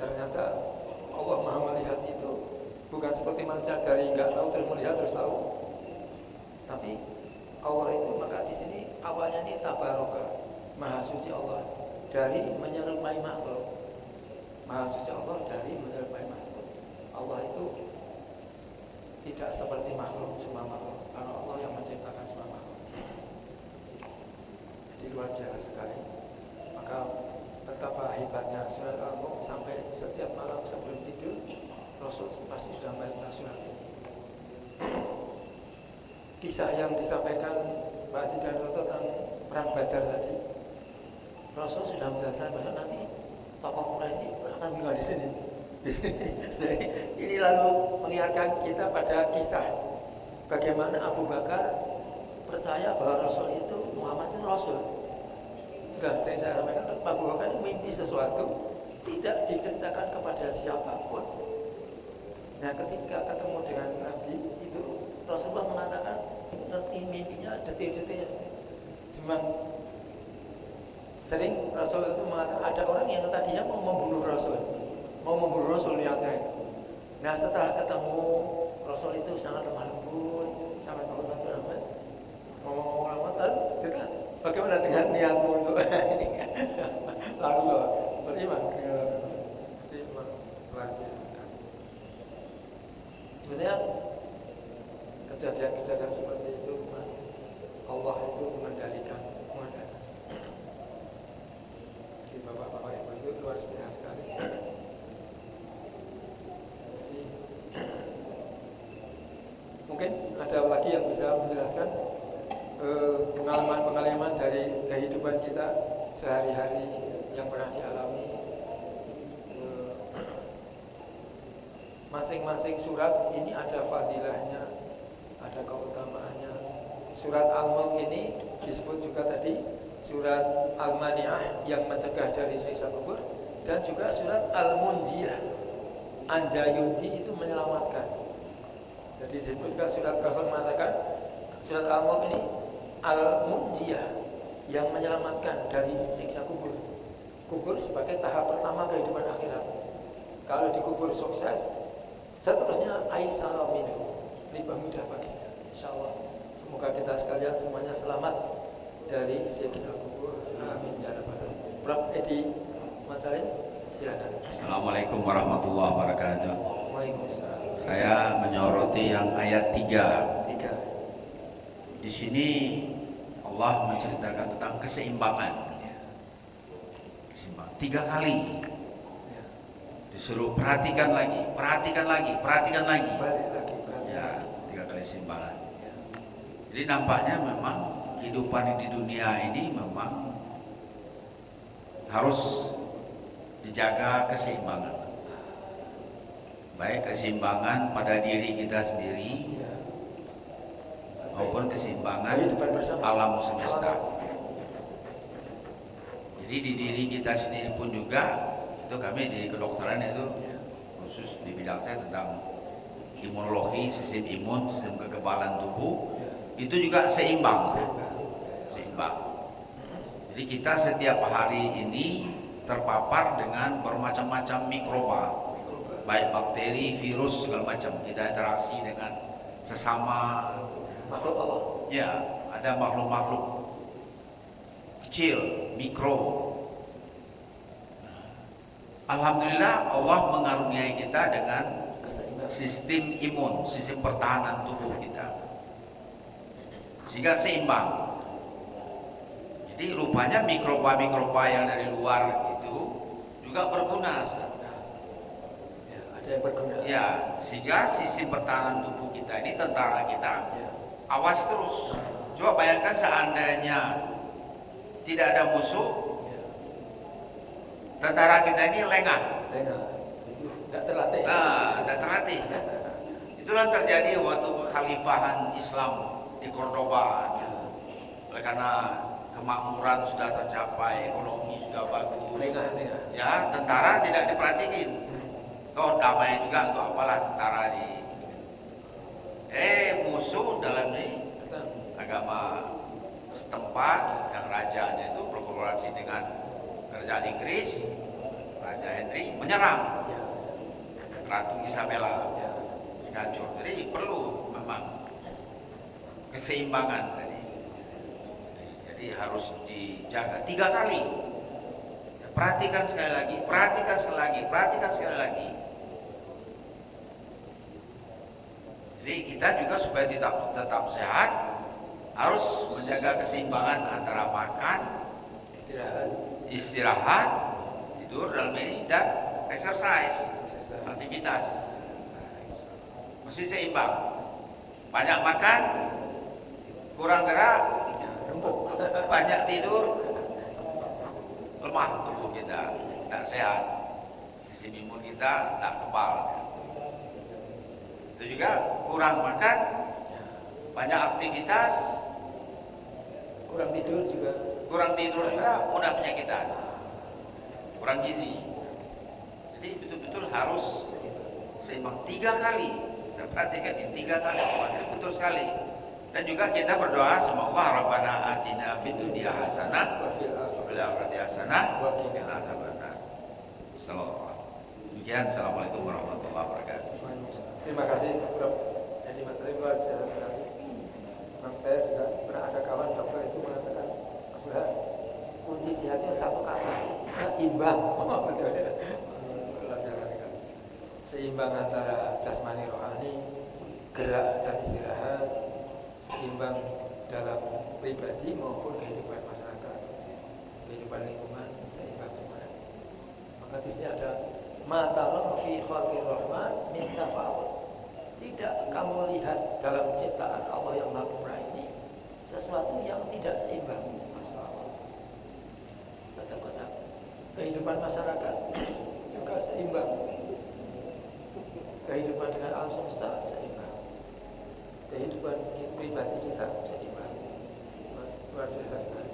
Ternyata Allah Maha melihat itu bukan seperti manusia dari nggak tahu terus melihat terus tahu. Tapi Allah itu, maka di sini awalnya ini tabaraka, Maha suci Allah dari menyerupai makhluk. Maha suci Allah dari menyerupai makhluk. Allah itu tidak seperti makhluk, semua makhluk, karena Allah yang menciptakan semua makhluk. Jadi luar biasa sekali. Maka betapa hebatnya surat Al-Mulk sampai setiap malam sebelum tidur Rasul pasti sudah membaca surat ini. Kisah yang disampaikan Pak Haji dan Toto tentang perang Badar tadi, Rasul sudah menjelaskan bahwa nanti tokoh Quraisy ini akan meninggal di sini. Ini lalu mengingatkan kita pada kisah bagaimana Abu Bakar percaya bahwa Rasul itu, Muhammad itu Rasul. sudah saya sampaikan, Pak Guru kan mimpi sesuatu tidak diceritakan kepada siapapun. Nah, ketika ketemu dengan Nabi itu Rasulullah mengatakan ngerti mimpinya detil-detil. Cuman sering Rasul itu mengatakan ada orang yang tadinya mau membunuh Rasul niatnya itu. Nah, setelah ketemu Rasul itu sangat lemah lembut, sangat bagus banget. Ngomong-ngomong kita bagaimana dengan niatmu untuk lalu beriman dengan Rasul? Beriman luar biasa. Sebenarnya kejadian-kejadian seperti itu Allah itu mengendalikan. Jadi bapak-bapak ibu itu luar biasa sekali. Jadi mungkin ada lagi yang bisa menjelaskan pengalaman-pengalaman dari kehidupan kita sehari-hari yang pernah dialami. Masing-masing surat ini ada fadilahnya, ada keutamaannya. Surat Al-Mulk ini disebut juga tadi surat Al-Mani'ah yang mencegah dari siksa kubur, dan juga surat Al-Munjiyah, Anjayuji itu menyelamatkan. Jadi disebut juga surat Rasul mengatakan surat Al-Mulk ini Al-Munjiyah yang menyelamatkan dari siksa kubur. Kubur sebagai tahap pertama kehidupan akhirat. Kalau dikubur sukses, seterusnya aisyah minhu, lebih mudah baginya. Insyaallah. Semoga kita sekalian semuanya selamat dari siksa kubur. Amin ya rabbal alamin. Prof Edi Masalin, silakan. Assalamualaikum warahmatullahi wabarakatuh. Waalaikumsalam. Saya menyoroti yang ayat 3. Di sini Allah menceritakan tentang keseimbangan. Keseimbangan 3 kali. Disuruh perhatikan lagi. Ya, 3 kali keseimbangan. Jadi nampaknya memang kehidupan di dunia ini memang harus dijaga keseimbangan. Baik keseimbangan pada diri kita sendiri maupun keseimbangan alam semesta. Jadi di diri kita sendiri pun juga, itu kami di kedokteran itu khusus di bidang saya tentang imunologi, sistem imun, sistem kekebalan tubuh, itu juga seimbang. Jadi kita setiap hari ini terpapar dengan bermacam-macam mikroba, baik bakteri, virus, segala macam. Kita interaksi dengan sesama makhluk Allah. Ya, ada makhluk-makhluk kecil, mikro. Alhamdulillah Allah mengaruniai kita dengan sistem imun, sistem pertahanan tubuh kita, sehingga seimbang. Jadi rupanya mikroba-mikroba yang dari luar itu juga berguna. Ya, ada yang berguna. Ya, sehingga sistem pertahanan tubuh kita ini, tentara kita, awas terus. Coba bayangkan seandainya tidak ada musuh, tentara kita ini lengah. Tidak terlatih. Tidak terlatih. Itulah terjadi waktu kekhalifahan Islam di Cordoba. Oleh karena kemakmuran sudah tercapai, ekonomi sudah bagus. Lengah. Ya, tentara tidak diperhatiin. Toh damai juga untuk apalah tentara di. Musuh dalam ini agama setempat yang rajanya itu berkolaborasi dengan kerajaan Inggris, Raja Henry menyerang Ratu Isabella, hancur. Jadi perlu memang keseimbangan tadi. Jadi harus dijaga 3 kali. Perhatikan sekali lagi. Jadi kita juga supaya tetap sehat harus menjaga keseimbangan antara makan, istirahat, tidur dalam ini, dan exercise, aktivitas. Mesti seimbang. Banyak makan, kurang gerak, banyak tidur, lemah tubuh kita, tidak sehat. Sistem imun kita tidak kebal. Itu juga kurang makan, banyak aktivitas, kurang tidur juga kurang tidur juga mudah penyakitan, kurang gizi. Jadi betul-betul harus seimbang 3 kali. Saya perhatikan ini 3 kali, betul sekali. Dan juga kita berdoa semoga Rabbana atina fid dunya hasanah wa fil akhirati hasanah wa qina adzabannar. Demikian, assalamualaikum warahmatullahi wabarakatuh. Terima kasih Prof. Jadi Mas Rim luar biasa sekali. Memang saya juga pernah ada kawan dokter itu mengatakan, Mas Burhan, kunci sehatnya satu kata, seimbang. Luar biasa sekali. Seimbang antara jasmani rohani, gerak dan istirahat, seimbang dalam pribadi maupun kehidupan masyarakat, kehidupan lingkungan, seimbang semuanya. Maka di sini ada matalam fi khalqir rahman min tafawut. Tidak kamu lihat dalam ciptaan Allah yang Maha Pemurah ini sesuatu yang tidak seimbang. Masya Allah. Kata-kata kehidupan masyarakat juga seimbang. Kehidupan dengan alam semesta seimbang. Kehidupan pribadi kita seimbang. Luar biasa sekali.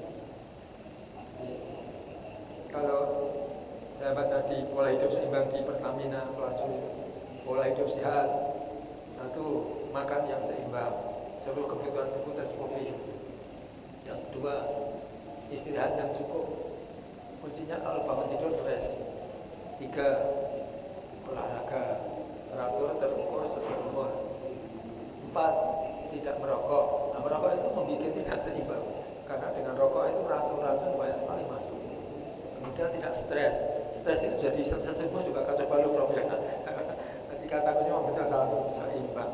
Kalau saya baca di pola hidup seimbang di Pertamina Pelaju, pola hidup sehat, 1, makan yang seimbang, seluruh kebutuhan tubuh tercukupi. Yang 2, istirahat yang cukup. Kuncinya kalau bangun tidur fresh. 3, olahraga teratur terukur sesuai umur. 4, tidak merokok. Nah, merokok itu membuat tidak seimbang, karena dengan rokok itu racun-racun banyak sekali masuk. Kemudian tidak stres. Stres itu jadi sensasimu juga kacau balau problemnya. Ketika takutnya membaca satu seimbang.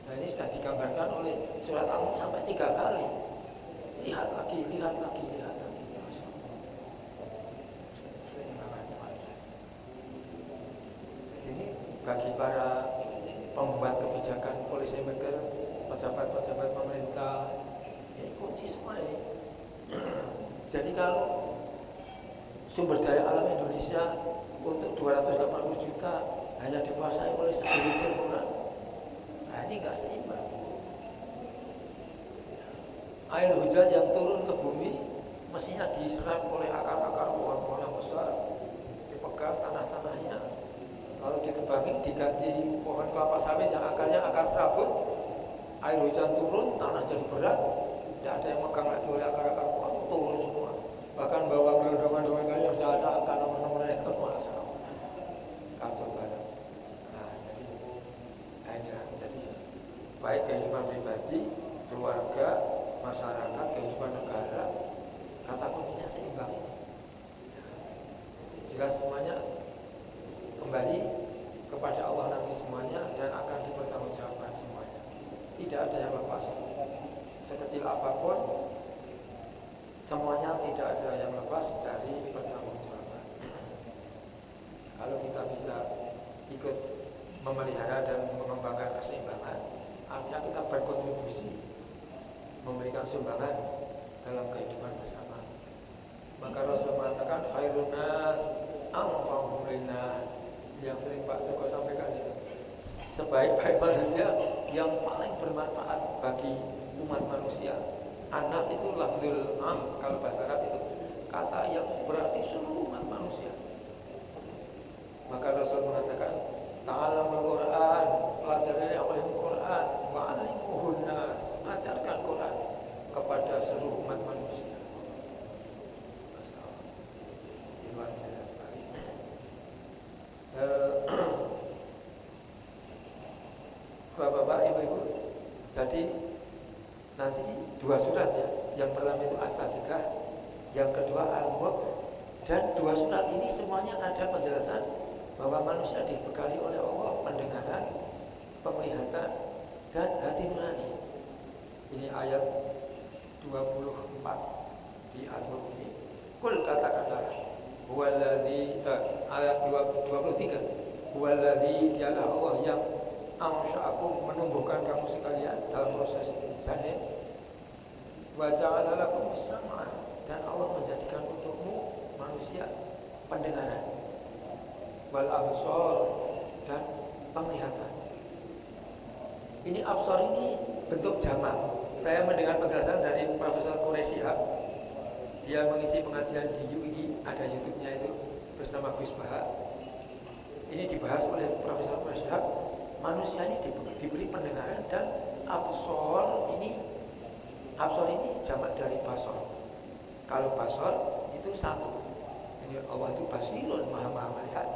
Nah, ini sudah digambarkan oleh surat Al-Mulk sampai 3 kali. Lihat lagi, lihat lagi, lihat lagi. Seimbangannya luar biasa. Jadi ini bagi para pembuat kebijakan, policy maker, pejabat-pejabat pemerintah, ini kunci semua ini. Jadi kalau sumber daya alam Indonesia untuk 280 juta hanya dikuasai oleh segelintir orang, nah ini nggak seimbang. Air hujan yang turun ke bumi mestinya diserap oleh akar-akar pohon-pohon yang besar, dipegang tanah-tanahnya, lalu ditebangin diganti pohon kelapa sawit yang akarnya akar serabut. Air hujan turun, tanah jadi berat, tidak ada yang megang lagi oleh akar-akar pohon, turun semua. Bahkan bawa gelondongan-gelondongan kayu sudah ada angka nomor-nomor yang berkuasa. Kacau banget. Nah, jadi jadi baik kehidupan pribadi, keluarga, masyarakat, kehidupan negara, kata kuncinya seimbang. Jelas semuanya kembali kepada Allah nanti semuanya dan akan dipertanggungjawabkan semuanya. Tidak ada yang lepas. Sekecil apapun, semuanya tidak ada yang lepas dari pertanggungjawaban. Kalau kita bisa ikut memelihara dan mengembangkan keseimbangan, artinya kita berkontribusi, memberikan sumbangan dalam kehidupan bersama. Maka Rasul mengatakan khairun nas anfa'uhum linnas, yang sering Pak Joko sampaikan itu. Sebaik-baik manusia yang paling bermanfaat bagi umat manusia. Anas itu lafzul am, kalau bahasa Arab itu kata yang berarti seluruh umat manusia. Maka Rasul mengatakan, ta'allamul Qur'an, pelajari olehmu Qur'an, wa'alimuhun nas, ajarkan Qur'an kepada seluruh umat manusia. Masyaallah. Luar biasa sekali. Bapak-bapak, ibu-ibu, tadi nanti 2 surat ya. Yang pertama itu As-Sajdah, yang kedua Al-Mulk, dan 2 surat ini semuanya ada penjelasan bahwa manusia dibekali oleh Allah pendengaran, penglihatan, dan hati nurani. Ini ayat 24 di Al-Mulk ini. Kul katakanlah, huwaladzi, ayat 23, huwaladzi, dialah Allah yang amsya'akum, menumbuhkan kamu sekalian dalam proses janin, wa ja'ala lakum as-sam'a, dan Allah menjadikan untukmu manusia pendengaran, wal absar, dan penglihatan. Ini absar ini bentuk jamak, saya mendengar penjelasan dari Profesor Quraisy Shihab. Dia mengisi pengajian di UI, ada YouTube-nya itu bersama Gus Baha. Ini dibahas oleh Profesor Quraisy Shihab. Manusia ini diberi pendengaran dan absor ini jamak dari basor. Kalau basor itu satu. Ini Allah itu basirun, maha melihat.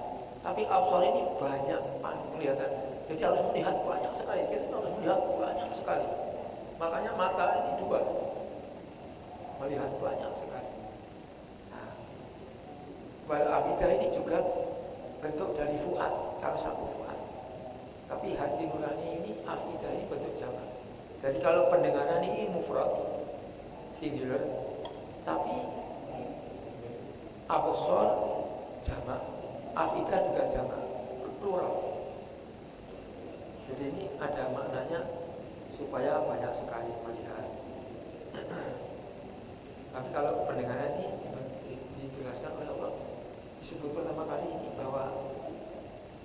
Tapi absor ini banyak penglihatan. Jadi harus melihat banyak sekali. Kita harus melihat banyak sekali. Makanya mata ini dua, melihat banyak sekali. Nah, wal afidah ini juga bentuk dari fuad, kalau satu fuad. Tapi hati nurani ini afidah ini bentuk jamak. Jadi kalau pendengaran ini mufrad, singular, tapi absor jamak, afidah juga jamak, plural. Jadi ini ada maknanya supaya banyak sekali melihat. Tapi kalau pendengaran ini dijelaskan oleh Allah, disebut pertama kali ini bahwa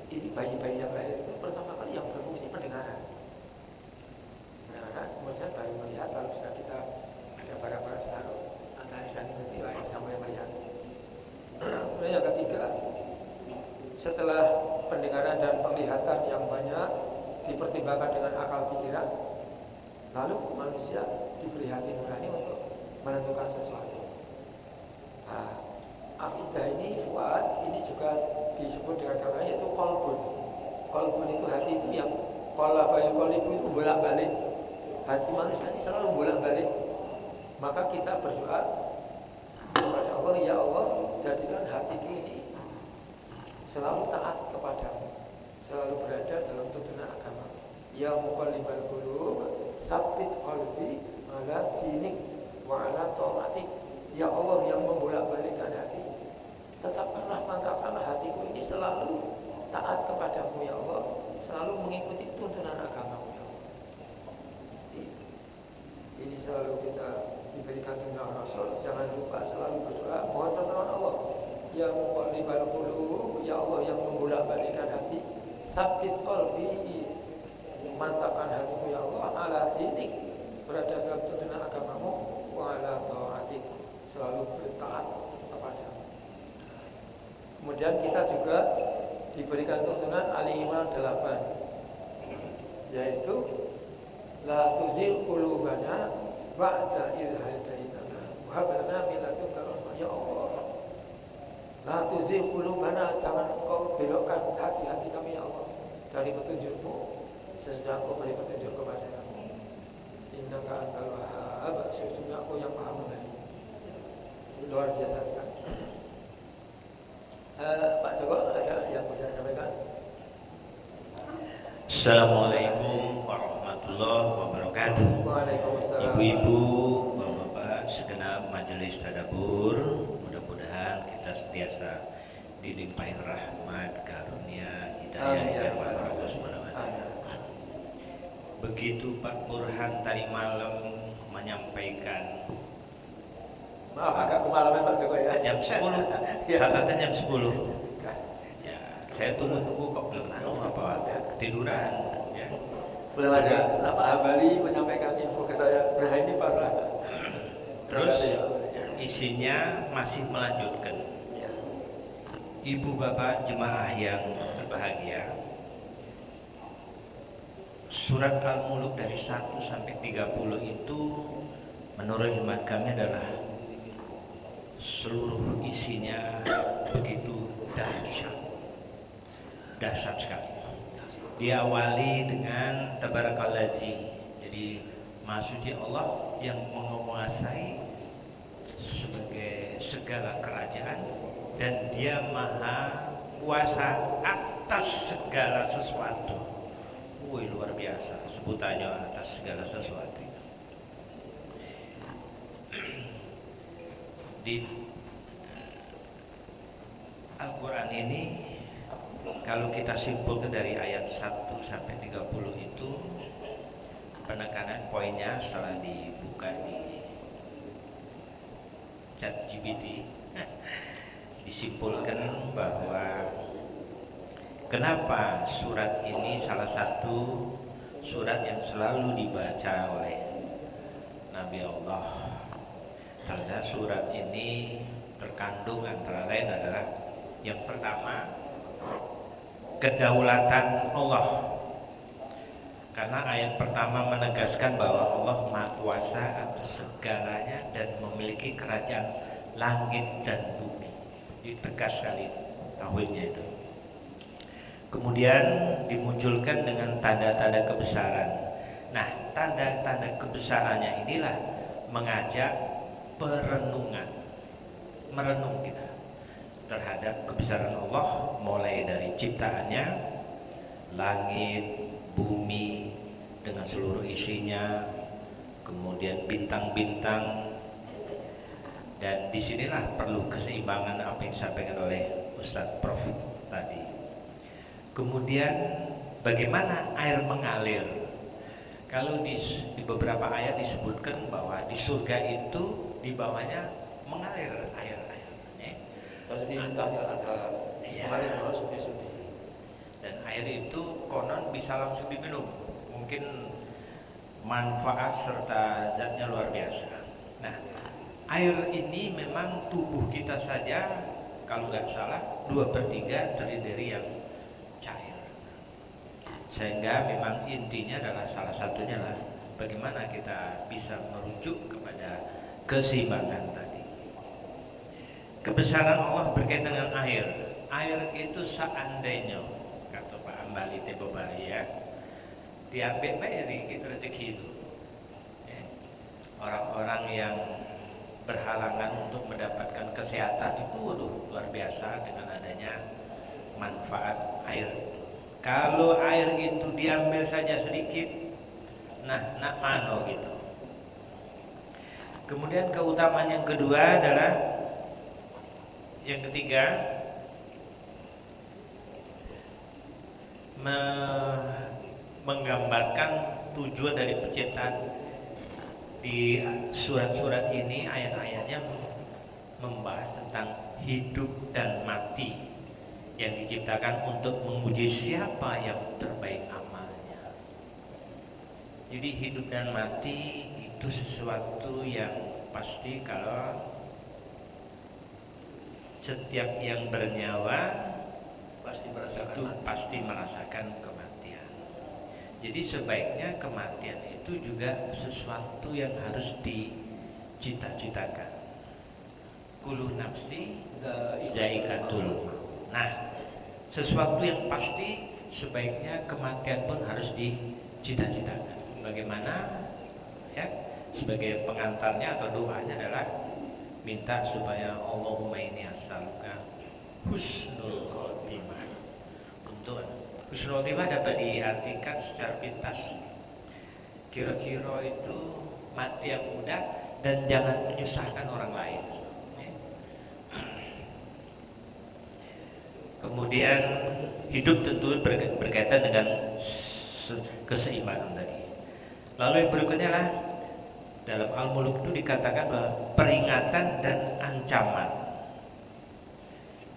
ini bayi-bayi yang lahir itu pertama kali yang berfungsi pendengaran. Pendengaran kemudian baru melihat. Kalau sudah kita ada barang-barang taruh antara sudah ngerti lahir sampai melihat. Kemudian yang ketiga, setelah pendengaran dan penglihatan yang banyak dipertimbangkan dengan akal pikiran, lalu manusia diberi hati nurani untuk menentukan sesuatu. Nah, afidah ini, fuad ini juga disebut dengan kata yaitu kolbun. Kolbun itu hati itu yang kolabayu kolibu itu bolak-balik. Hati manusia ini selalu bolak-balik. Maka kita berdoa kepada Allah, ya Allah, jadikan hatiku ini selalu taat kepadamu, selalu berada dalam tuntunan agama. Ya muqallibal qulub, tsabbit qalbi ala dinik wa ala taatik. Ya Allah yang membolak-balikkan hati, tetapkanlah, mantapkanlah hatiku ini selalu taat kepadamu ya Allah, selalu mengikuti tuntunan agamamu ya Allah. Ini selalu kita diberikan tuntunan Rasul. Jangan lupa selalu berdoa mohon pertolongan Allah. Ya muqallibal qulub, ya Allah yang membolak-balikkan hati, tsabbit qalbi, mantapkan hatiku ya Allah, ala dinik, berada dalam tuntunan agamamu, wa ala taatik, selalu bertaat kepadamu. Kemudian kita juga diberikan tuntunan Ali Imran 8, yaitu la tuzigh qulubana ba'da idh hadaitana wa hab lana min ladunka rahmah. Ya Allah, la tuzigh qulubana, jangan engkau belokkan hati-hati kami ya Allah dari petunjukmu sesudah engkau beri petunjuk kepada kami. Innaka antal wahhab, sesungguhnya aku yang maha memberi. Luar biasa sekali. Pak Joko, ada yang bisa sampaikan? Assalamualaikum warahmatullahi wabarakatuh. Waalaikumsalam. Ibu-ibu, bapak-bapak, segenap majelis tadabbur, mudah-mudahan kita sentiasa dilimpahi rahmat, karunia, hidayah dari Allah Subhanahu wa taala. Begitu Pak Burhan tadi malam menyampaikan, Maaf agak kemalaman Pak Joko ya. jam 10, catatan jam 10. Ya, saya tunggu-tunggu kok belum apa ketiduran. Ya. Belum ada. Setelah Pak Hambali menyampaikan info ke saya, nah ini pas lah. Terus isinya masih melanjutkan. Ya. Ibu bapak jemaah yang berbahagia, surat Al-Muluk dari 1 sampai 30 itu menurut hemat kami adalah seluruh isinya begitu dahsyat sekali. Diawali dengan Tabarakalladzi, jadi Maha Suci Allah yang menguasai sebagai segala kerajaan dan Dia Maha Kuasa atas segala sesuatu. Wih, luar biasa sebutannya, atas segala sesuatu. Di Al-Quran ini kalau kita simpulkan dari ayat 1 sampai 30 itu penekanan poinnya setelah dibuka di ChatGPT disimpulkan bahwa kenapa surat ini salah satu surat yang selalu dibaca oleh Nabi Allah. Karena surat ini terkandung antara lain adalah yang pertama, kedaulatan Allah. Karena ayat pertama menegaskan bahwa Allah Maha Kuasa atas segalanya dan memiliki kerajaan langit dan bumi. Jadi tegas sekali tauhidnya itu. Kemudian dimunculkan dengan tanda-tanda kebesaran. Nah, tanda-tanda kebesarannya inilah mengajak perenungan, merenung kita terhadap kebesaran Allah, mulai dari ciptaannya, langit, bumi dengan seluruh isinya, kemudian bintang-bintang, dan disinilah perlu keseimbangan apa yang disampaikan oleh Ustadz Prof tadi. Kemudian bagaimana air mengalir? Kalau di beberapa ayat disebutkan bahwa di surga itu di bawahnya mengalir air. Terus diintahil ada kemarin harus besok. Dan air itu konon bisa langsung diminum. Mungkin manfaat serta zatnya luar biasa. Nah, air ini memang tubuh kita saja kalau nggak salah 2/3 terdiri dari yang cair. Sehingga memang intinya adalah salah satunya lah bagaimana kita bisa merujuk kepada keseimbangan tadi. Kebesaran Allah berkaitan dengan air. Air itu seandainya, kata Pak Ambali Tebobari ya, diambil baik dari rezeki itu. Orang-orang yang berhalangan untuk mendapatkan kesehatan itu luar biasa dengan adanya manfaat air. Kalau air itu diambil saja sedikit, nak mano gitu. Kemudian keutamaan yang kedua adalah yang ketiga, menggambarkan tujuan dari penciptaan. Di surat-surat ini ayat-ayatnya membahas tentang hidup dan mati yang diciptakan untuk menguji siapa yang terbaik amalnya. Jadi hidup dan mati itu sesuatu yang pasti kalau setiap yang bernyawa pasti merasakan kematian. Jadi sebaiknya kematian itu juga sesuatu yang harus dicita-citakan. Kullu nafsi zaikatul. Nah, sesuatu yang pasti sebaiknya kematian pun harus dicita-citakan. Bagaimana? Ya, sebagai pengantarnya atau doanya adalah minta supaya Allahumma inni as'aluka husnul khotimah. Untuk husnul khotimah dapat diartikan secara pintas. Kira-kira itu mati yang mudah dan jangan menyusahkan orang lain. Kemudian hidup tentu berkaitan dengan keseimbangan tadi. Lalu yang berikutnya lah, dalam Al-Mulk itu dikatakan bahwa peringatan dan ancaman,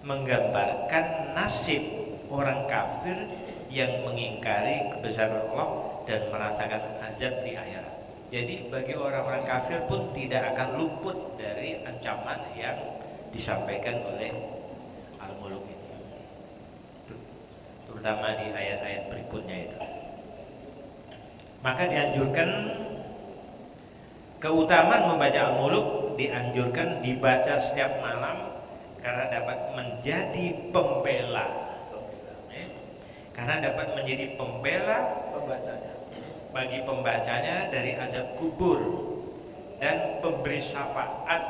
menggambarkan nasib orang kafir yang mengingkari kebesaran Allah dan merasakan azab di akhirat. Jadi bagi orang-orang kafir pun tidak akan luput dari ancaman yang disampaikan oleh Al-Mulk ini, terutama di ayat-ayat berikutnya itu. Maka dianjurkan, keutamaan membaca Al-Mulk dianjurkan dibaca setiap malam karena dapat menjadi pembela. Karena dapat menjadi pembela bagi pembacanya dari azab kubur dan pemberi syafaat,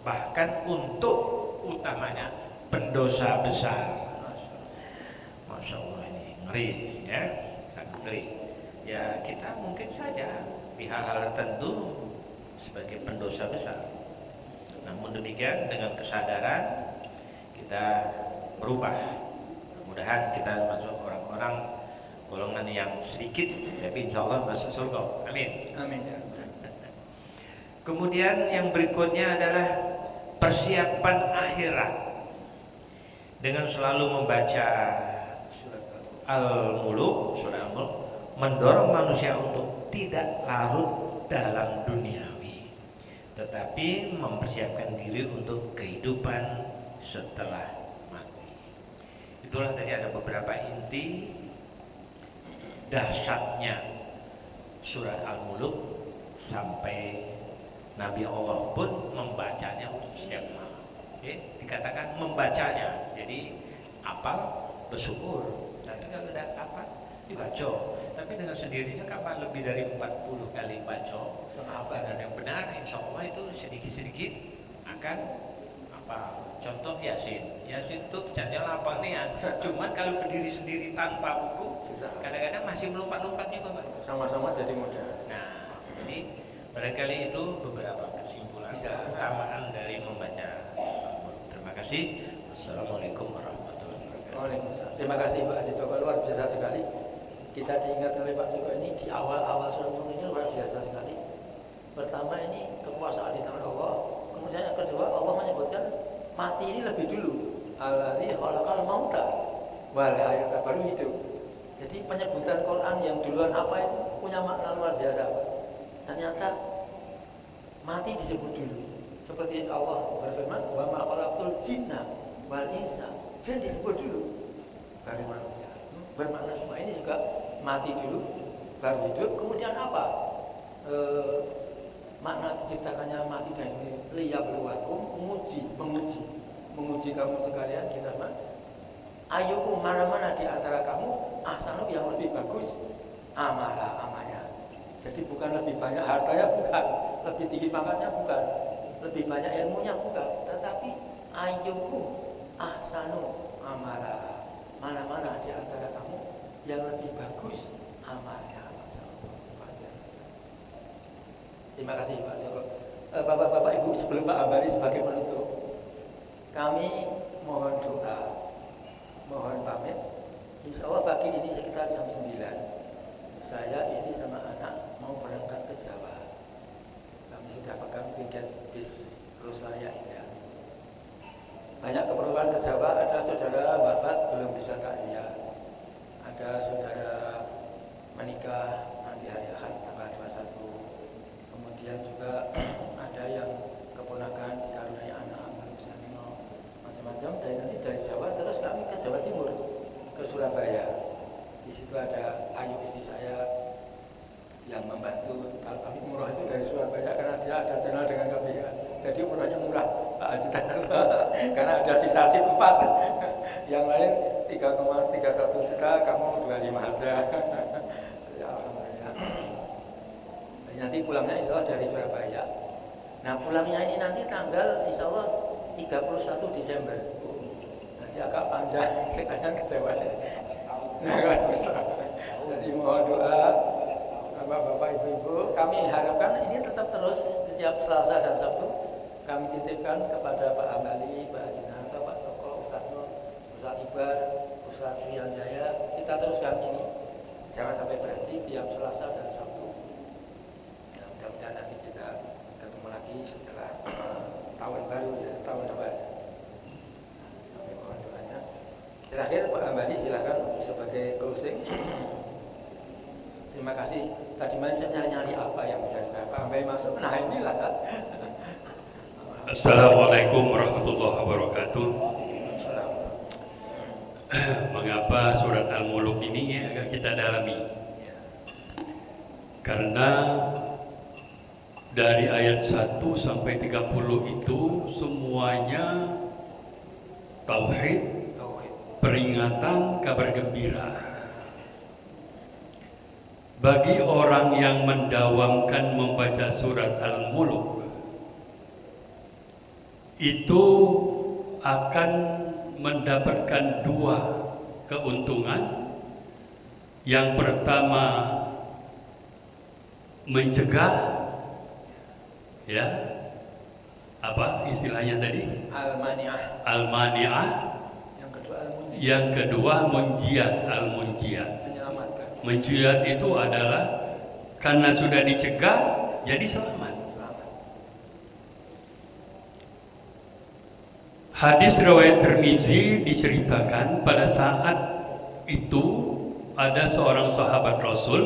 bahkan untuk utamanya pendosa besar. Masya Allah, ini ngeri ya, sangat ngeri. Ya kita mungkin saja di hal-hal tertentu sebagai pendosa besar. Namun demikian dengan kesadaran kita berubah. Mudah-mudahan kita masuk orang-orang golongan yang sedikit, tapi insya Allah masuk surga. Amin. Amin. Kemudian yang berikutnya adalah persiapan akhirat dengan selalu membaca Al-Mulk, surah Al-Mulk, mendorong manusia untuk tidak larut dalam duniawi, tetapi mempersiapkan diri untuk kehidupan setelah mati. Itulah tadi ada beberapa inti dahsyatnya surat Al-Muluk, sampai Nabi Allah pun membacanya untuk setiap malam. Dikatakan membacanya, jadi apal bersyukur, tapi kalau tidak apa dibaca. Tapi dengan sendirinya kapan lebih dari 40 kali baca dan yang benar insya Allah itu sedikit-sedikit akan apa. Contoh Yasin itu bacanya lapang nih ya. Cuman kalau berdiri sendiri tanpa buku kadang-kadang masih melompat-lompat juga Pak. Sama-sama jadi mudah. Nah, jadi barangkali itu beberapa kesimpulan keutamaan dari membaca Al-Muluk. Terima kasih. Wassalamualaikum warahmatullahi wabarakatuh. Waalaikumsalam. Terima kasih Pak Haji Joko, luar biasa sekali. Kita diingat oleh Pak Joko ini di awal-awal surat Muluk ini luar biasa sekali. Pertama ini kekuasaan di tangan Allah. Kemudian yang kedua Allah menyebutkan mati ini lebih dulu. Alladzi khalaqal mauta wal hayata, baru hidup. Jadi penyebutan Quran yang duluan apa itu punya makna luar biasa Pak. Ternyata mati disebut dulu. Seperti Allah berfirman, wa ma khalaqtul jinna wal insa. Jin disebut dulu baru manusia. Bermakna semua ini juga mati dulu baru hidup. Kemudian apa? Makna diciptakannya mati dan liyabluwakum, menguji kamu sekalian. Kita ayyukum, mana-mana di antara kamu ahsanu, yang lebih bagus amalnya. Jadi bukan lebih banyak hartanya, bukan, lebih tinggi pangkatnya, bukan, lebih banyak ilmunya, bukan, tetapi ayyukum ahsanu amala, mana-mana di antara kamu yang lebih bagus amalnya. Terima kasih Pak Joko. Bapak-bapak Ibu, sebelum Pak Ambari sebagai penutup, kami mohon doa, mohon pamit. Insya Allah pagi ini sekitar jam 9 saya, istri sama anak mau berangkat ke Jawa. Kami sudah pegang tiket bis Rusaya Indah. Banyak keperluan ke Jawa. Ada saudara wafat belum bisa takziah, ada saudara menikah nanti hari Ahad tanggal 21. Kemudian juga ada yang keponakan dikaruniai anak belum bisa nengok, macam-macam. Dan nanti dari Jawa terus kami ke Jawa Timur, ke Surabaya. Di situ ada Ayu, istri saya, yang membantu. Kalau kami umroh itu dari Surabaya karena dia ada channel dengan KBH, jadi umrohnya murah Pak Haji. Karena ada sisa SIM 4, yang lain 3,31 juta, kamu 25 aja. Ya alhamdulillah. Nanti pulangnya insya Allah dari Surabaya. Nah pulangnya ini nanti tanggal insya Allah 31 Desember. Nanti agak panjang sekalian ke Jawa. Jadi mohon doa Bapak-bapak, Ibu-ibu. Kami harapkan ini tetap terus setiap Selasa dan Sabtu kami titipkan kepada Pak Ambali, Pak Haji Nanta, Pak Soko, Ustaz Nur, Ustaz Ibar, Ustaz Surian Jaya. Kita teruskan ini, jangan sampai berhenti tiap Selasa dan Sabtu. Nah, mudah-mudahan nanti kita ketemu lagi setelah tahun baru ya, tahun depan. Kami mohon doanya. Terakhir Pak Ambali silakan sebagai closing. Terima kasih. Tadi saya nyari-nyari apa yang bisa Pak Ambali masuk. Nah inilah. Assalamualaikum warahmatullahi wabarakatuh. Mengapa surat Al-Muluk ini agak kita dalami? Karena dari ayat 1 sampai 30 itu semuanya tauhid, peringatan, kabar gembira. Bagi orang yang mendawamkan membaca surat Al-Muluk, itu akan mendapatkan dua keuntungan. Yang pertama, mencegah, ya, apa istilahnya tadi? Al-Mani'ah. Al-Mani'ah. Yang kedua, munjiat. Al-Munjiat. Menjiat itu adalah karena sudah dicegah, jadi selamat. Hadis riwayat Tirmizi diceritakan pada saat itu ada seorang sahabat Rasul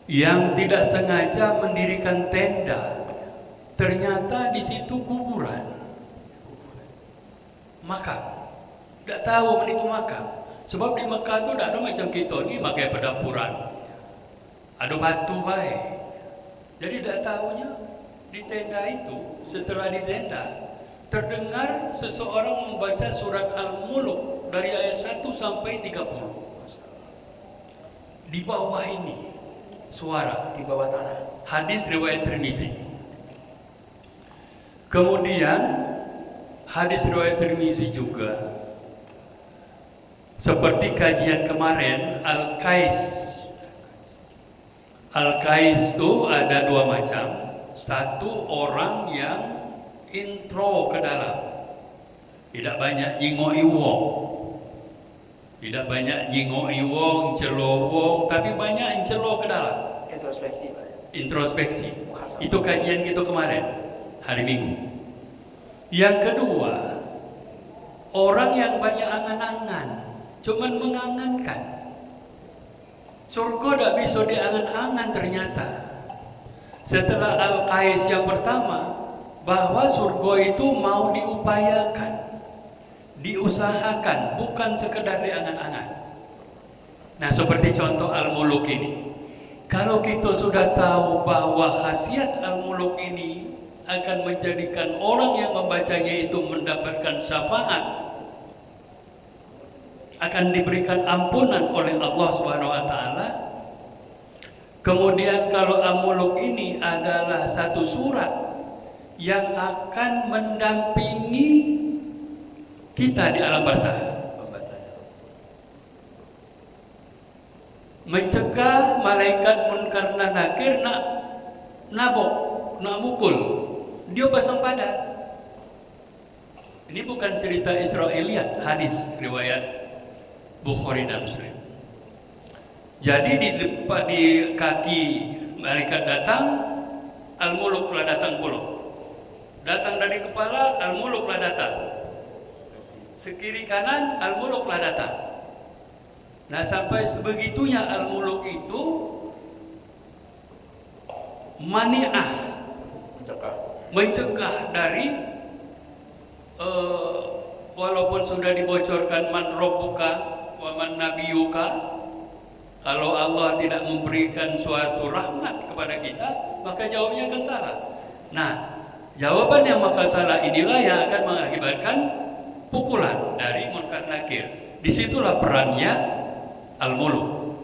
yang tidak sengaja mendirikan tenda, ternyata di situ kuburan, makam. Tidak tahu itu makam. Sebab di Mekah itu tidak ada macam kita ni pakai pedapuran, ada batu baik. Jadi tidak tahunya di tenda itu, setelah di tenda terdengar seseorang membaca surat Al-Mulk dari ayat 1 sampai 30. Di bawah ini suara, Di bawah tanah. hadis riwayat Tirmizi. Kemudian hadis riwayat Tirmizi juga seperti kajian kemarin, Al-Qais itu ada dua macam. Satu, orang yang intro ke dalam, tidak banyak nyingok iwong, tidak banyak nyingok iwong, celowong, tapi banyak celo ke dalam. Introspeksi, Pak. Introspeksi. Itu kajian kita kemarin, hari Minggu. Yang kedua, orang yang banyak angan-angan, cuman mengangankan. Surga tidak bisa diangan-angan ternyata. Setelah Al-Qais yang pertama, bahwa surga itu mau diupayakan, diusahakan, bukan sekedar diangan-angan. Nah, seperti contoh Al-Mulk ini. Kalau kita sudah tahu bahwa khasiat Al-Mulk ini akan menjadikan orang yang membacanya itu mendapatkan syafaat, akan diberikan ampunan oleh Allah SWT. Kemudian kalau Al-Mulk ini adalah satu surat yang akan mendampingi kita di alam barzakh, mencegah malaikat munkar dan nakir nak nabok, nak mukul, dia pasang padat. Ini bukan cerita Israiliyat, hadis riwayat Bukhari dan Muslim. Jadi di kaki malaikat datang, Al-Mulk telah datang pula. Datang dari kepala, Al-Mulk telah datang. Sekiri kanan, Al-Mulk telah datang. Nah, sampai sebegitunya Al-Mulk itu mani'ah, mencegah dari walaupun sudah dibocorkan man rabbuka wa man nabiyuka, kalau Allah tidak memberikan suatu rahmat kepada kita, maka jawabnya akan salah. Nah, jawaban yang bakal salah inilah yang akan mengakibatkan pukulan dari munkar nakir. Disitulah perannya Al-Mulk.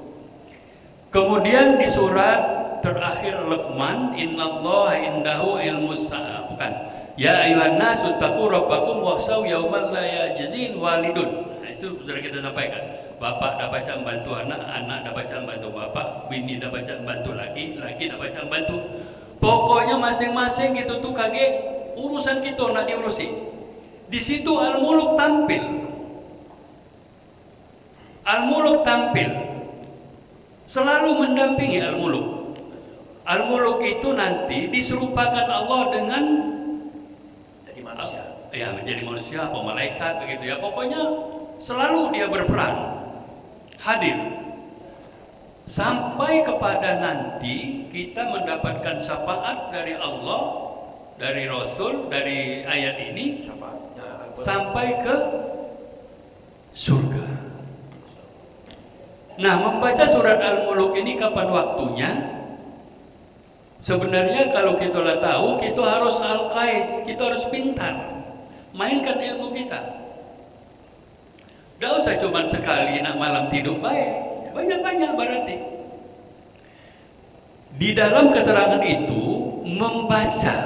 Kemudian di surat terakhir Luqman, innallaha indahu ilmus sa'a, bukan, ya ayuhan nasu taqu rabbakum wakhshaw yauman la yajzin walidun. Nah, itu sudah kita sampaikan. Bapak dah baca membantu anak, anak dah baca membantu bapak, bini dah baca membantu laki, laki dah baca membantu. Pokoknya masing-masing gitu tuh kaget urusan kita nak diurusi. Di situ Al-Mulk tampil. Al-Mulk tampil. Selalu mendampingi Al-Mulk. Al-Mulk itu nanti diserupakan Allah dengan Jadi manusia. Ya, menjadi manusia atau malaikat begitu ya. Pokoknya selalu dia berperan, hadir. Sampai kepada nanti kita mendapatkan syafaat dari Allah, dari Rasul, dari ayat ini sampai ke surga. Nah, membaca surat Al-Mulk ini kapan waktunya? Sebenarnya kalau kita tahu, kita harus Al-Qais, kita harus pintar, mainkan ilmu kita. Tidak usah cuma sekali nak malam tidur baik. Banyak-banyak berarti. Di dalam keterangan itu membaca.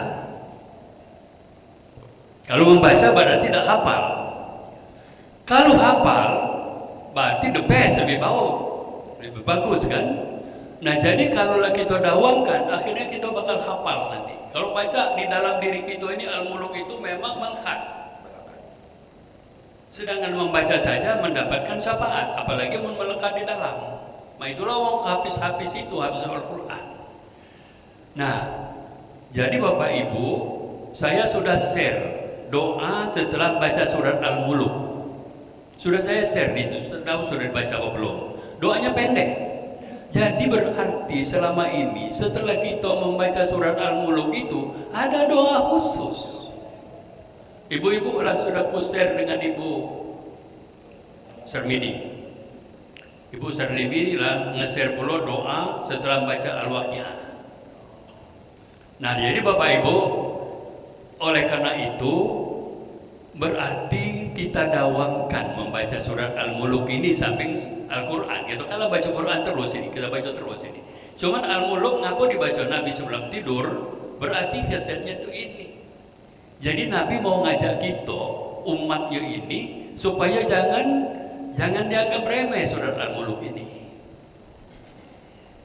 Kalau membaca berarti tidak hafal. Kalau hafal berarti the best, lebih bagus kan? Nah, jadi kalau kita dawamkan, akhirnya kita bakal hafal nanti. Kalau baca di dalam diri kita ini Al-Mulk itu memang melekat. Sedangkan membaca saja mendapatkan syafaat, apalagi melekat di dalam. Nah, itulah orang habis-habis itu, habis Al-Quran. Nah, jadi Bapak Ibu, saya sudah share doa setelah baca surat Al-Mulk. Sudah saya share di situ, sudah dibaca apa belum? Doanya pendek. Jadi berarti selama ini setelah kita membaca surat Al-Muluk itu ada doa khusus. Ibu-ibu lah sudah share dengan Ibu Sarmidi. Ibu Sarmidi lah nge-share pula doa setelah baca Al-Waqiah. Nah, jadi Bapak Ibu, oleh karena itu berarti kita dawamkan membaca surat Al-Muluk ini samping Al-Quran. Kita kalau baca Quran terus ini, kita baca terus ini. Cuman Al-Muluk ngaku dibaca Nabi sebelum tidur, berarti khasiatnya itu ini. Jadi Nabi mau ngajak kita umatnya ini supaya jangan dianggap remeh surat Al-Muluk ini.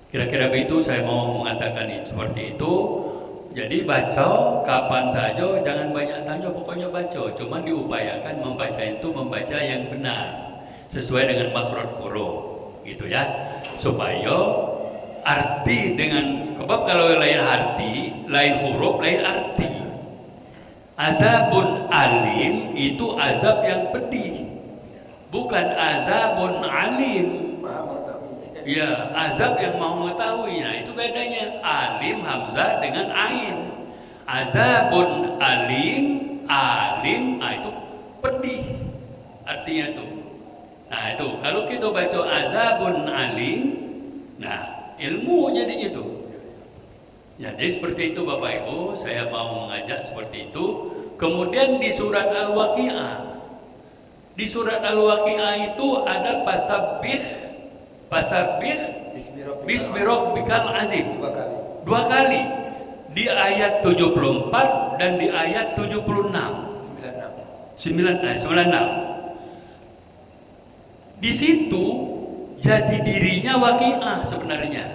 Kira-kira begitu saya mau mengatakan seperti itu. Jadi baca kapan saja, jangan banyak tanya, pokoknya baca. Cuma diupayakan membaca itu membaca yang benar sesuai dengan makhraj huruf, gitu ya. Supaya arti dengan sebab kalau lain arti, lain huruf, lain arti. Azabun alim itu azab yang pedih, bukan azabun alim. Ya, azab yang mau mengetahui. Nah, itu bedanya alim hamzah dengan ain. Azabun alim, nah itu pedih artinya itu. Nah, itu kalau kita baca azabun alim, nah ilmu jadinya itu. Jadi seperti itu Bapak Ibu, saya mau mengajak seperti itu. Kemudian di surat Al-Waqiah. Di surat Al-Waqiah itu ada Fasabbih bismi rabbikal azim. Dua kali. Di ayat 74 dan di ayat 76. 96. Di situ jati dirinya Waqiah sebenarnya.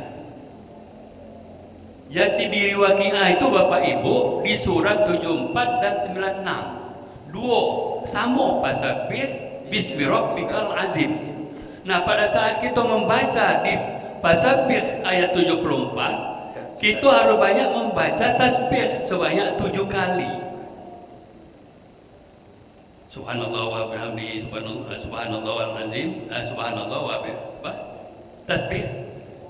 Jati diri Waqiah itu Bapak Ibu di surat 74 dan 96. Dua sama Fasabbih bismi rabbikal azim. Nah, pada saat kita membaca di Fasabbih ayat 74, kita harus banyak membaca tasbih sebanyak 7 kali. Subhanallah wa bihamdihi, subhanallah wal azim, subhanallah wa bihamdihi. Tasbih.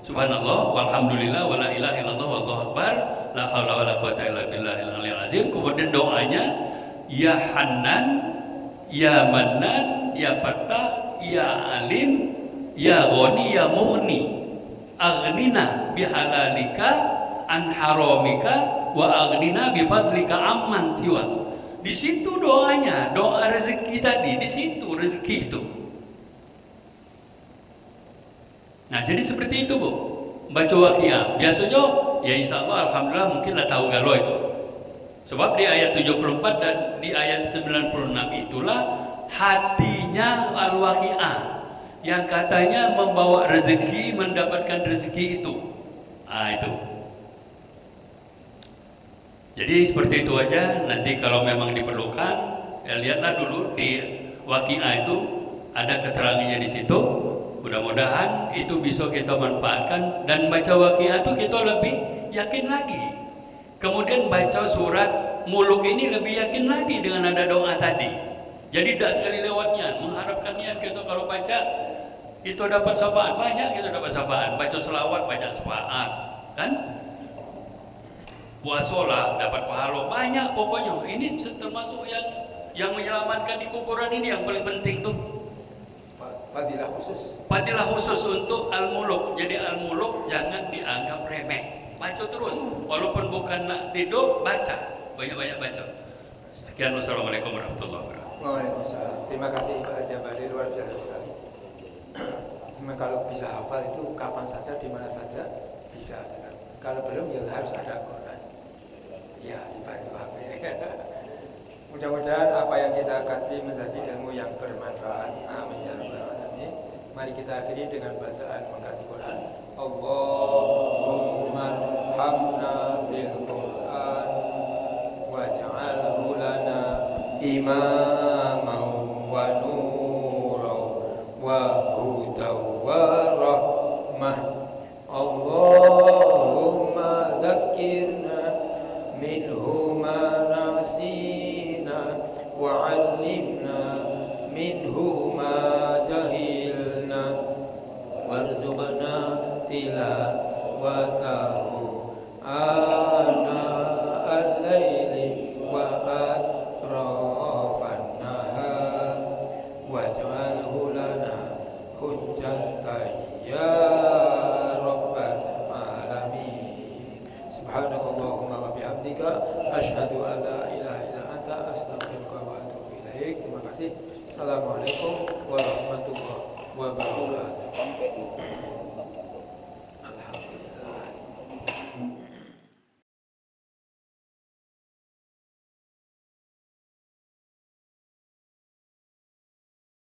Subhanallah walhamdulillah wala ilaha illallah wallahu akbar, la haula wala quwata illa billahil aliyil azim. Kemudian doanya ya Hannan, ya Mannan, ya Fattah, ya Alim, ya Ghani, ya Mughni, aghnina bihalalika an haramika wa aghnina bifadlika amman siwa. Di situ doanya, doa rezeki tadi, di situ rezeki itu. Nah, jadi seperti itu Bu, baca Waqiah. Biasanya ya insya Allah alhamdulillah mungkin lah tahu galau itu. Sebab di ayat 74 dan di ayat 96 itulah hatinya Al-Waqiah yang katanya membawa rezeki, mendapatkan rezeki itu. Nah, itu. Jadi seperti itu aja. Nanti kalau memang diperlukan, ya lihatlah dulu di Waqiah itu ada keterangannya di situ. Mudah-mudahan itu bisa kita manfaatkan dan baca Waqiah itu kita lebih yakin lagi. Kemudian baca surat Muluk ini lebih yakin lagi dengan ada doa tadi. Jadi tidak sekali lewatnya mengharapkan niat kita kalau baca itu dapat syafaat banyak, kita dapat syafaat. Baca selawat banyak syafaat, kan? Puasalah dapat pahala banyak pokoknya. Ini termasuk yang menyelamatkan di kuburan ini yang paling penting tuh. Fadilah khusus. Fadilah khusus untuk Al-Muluk. Jadi Al-Muluk jangan dianggap remeh. Baca terus. Walaupun bukan nak tidur, baca. Banyak-banyak baca. Sekian, wassalamualaikum warahmatullahi wabarakatuh. Waalaikumsalam. Terima kasih Pak Haji Abadi, luar biasa sekali. Kalau bisa hafal itu kapan saja, di mana saja bisa. Kalau belum ya harus ada Quran. Ya, dibantu HP. Mudah-mudahan apa yang kita kaji menjadi ilmu yang bermanfaat. Amin ya rabbal alamin. Mari kita akhiri dengan bacaan mengkaji Quran. Allahumma arhamna bil Quran waj'alhu lana imaman wa nuran wa hudan wa rahmah. Allahumma dzakkirna minhu ma nasina wa 'allimna minhu ma jahilna warzuqna tilawatahu ana al-laili wa atrafan nahar waj'alhu lana hujjatan ya rabbal alamin. Subhanakallahumma wa bihamdika asyhadu an la ilaha illa anta astaghfiruka wa atubu ilaik. Terima kasih. Assalamualaikum warahmatullahi wabarakatuh.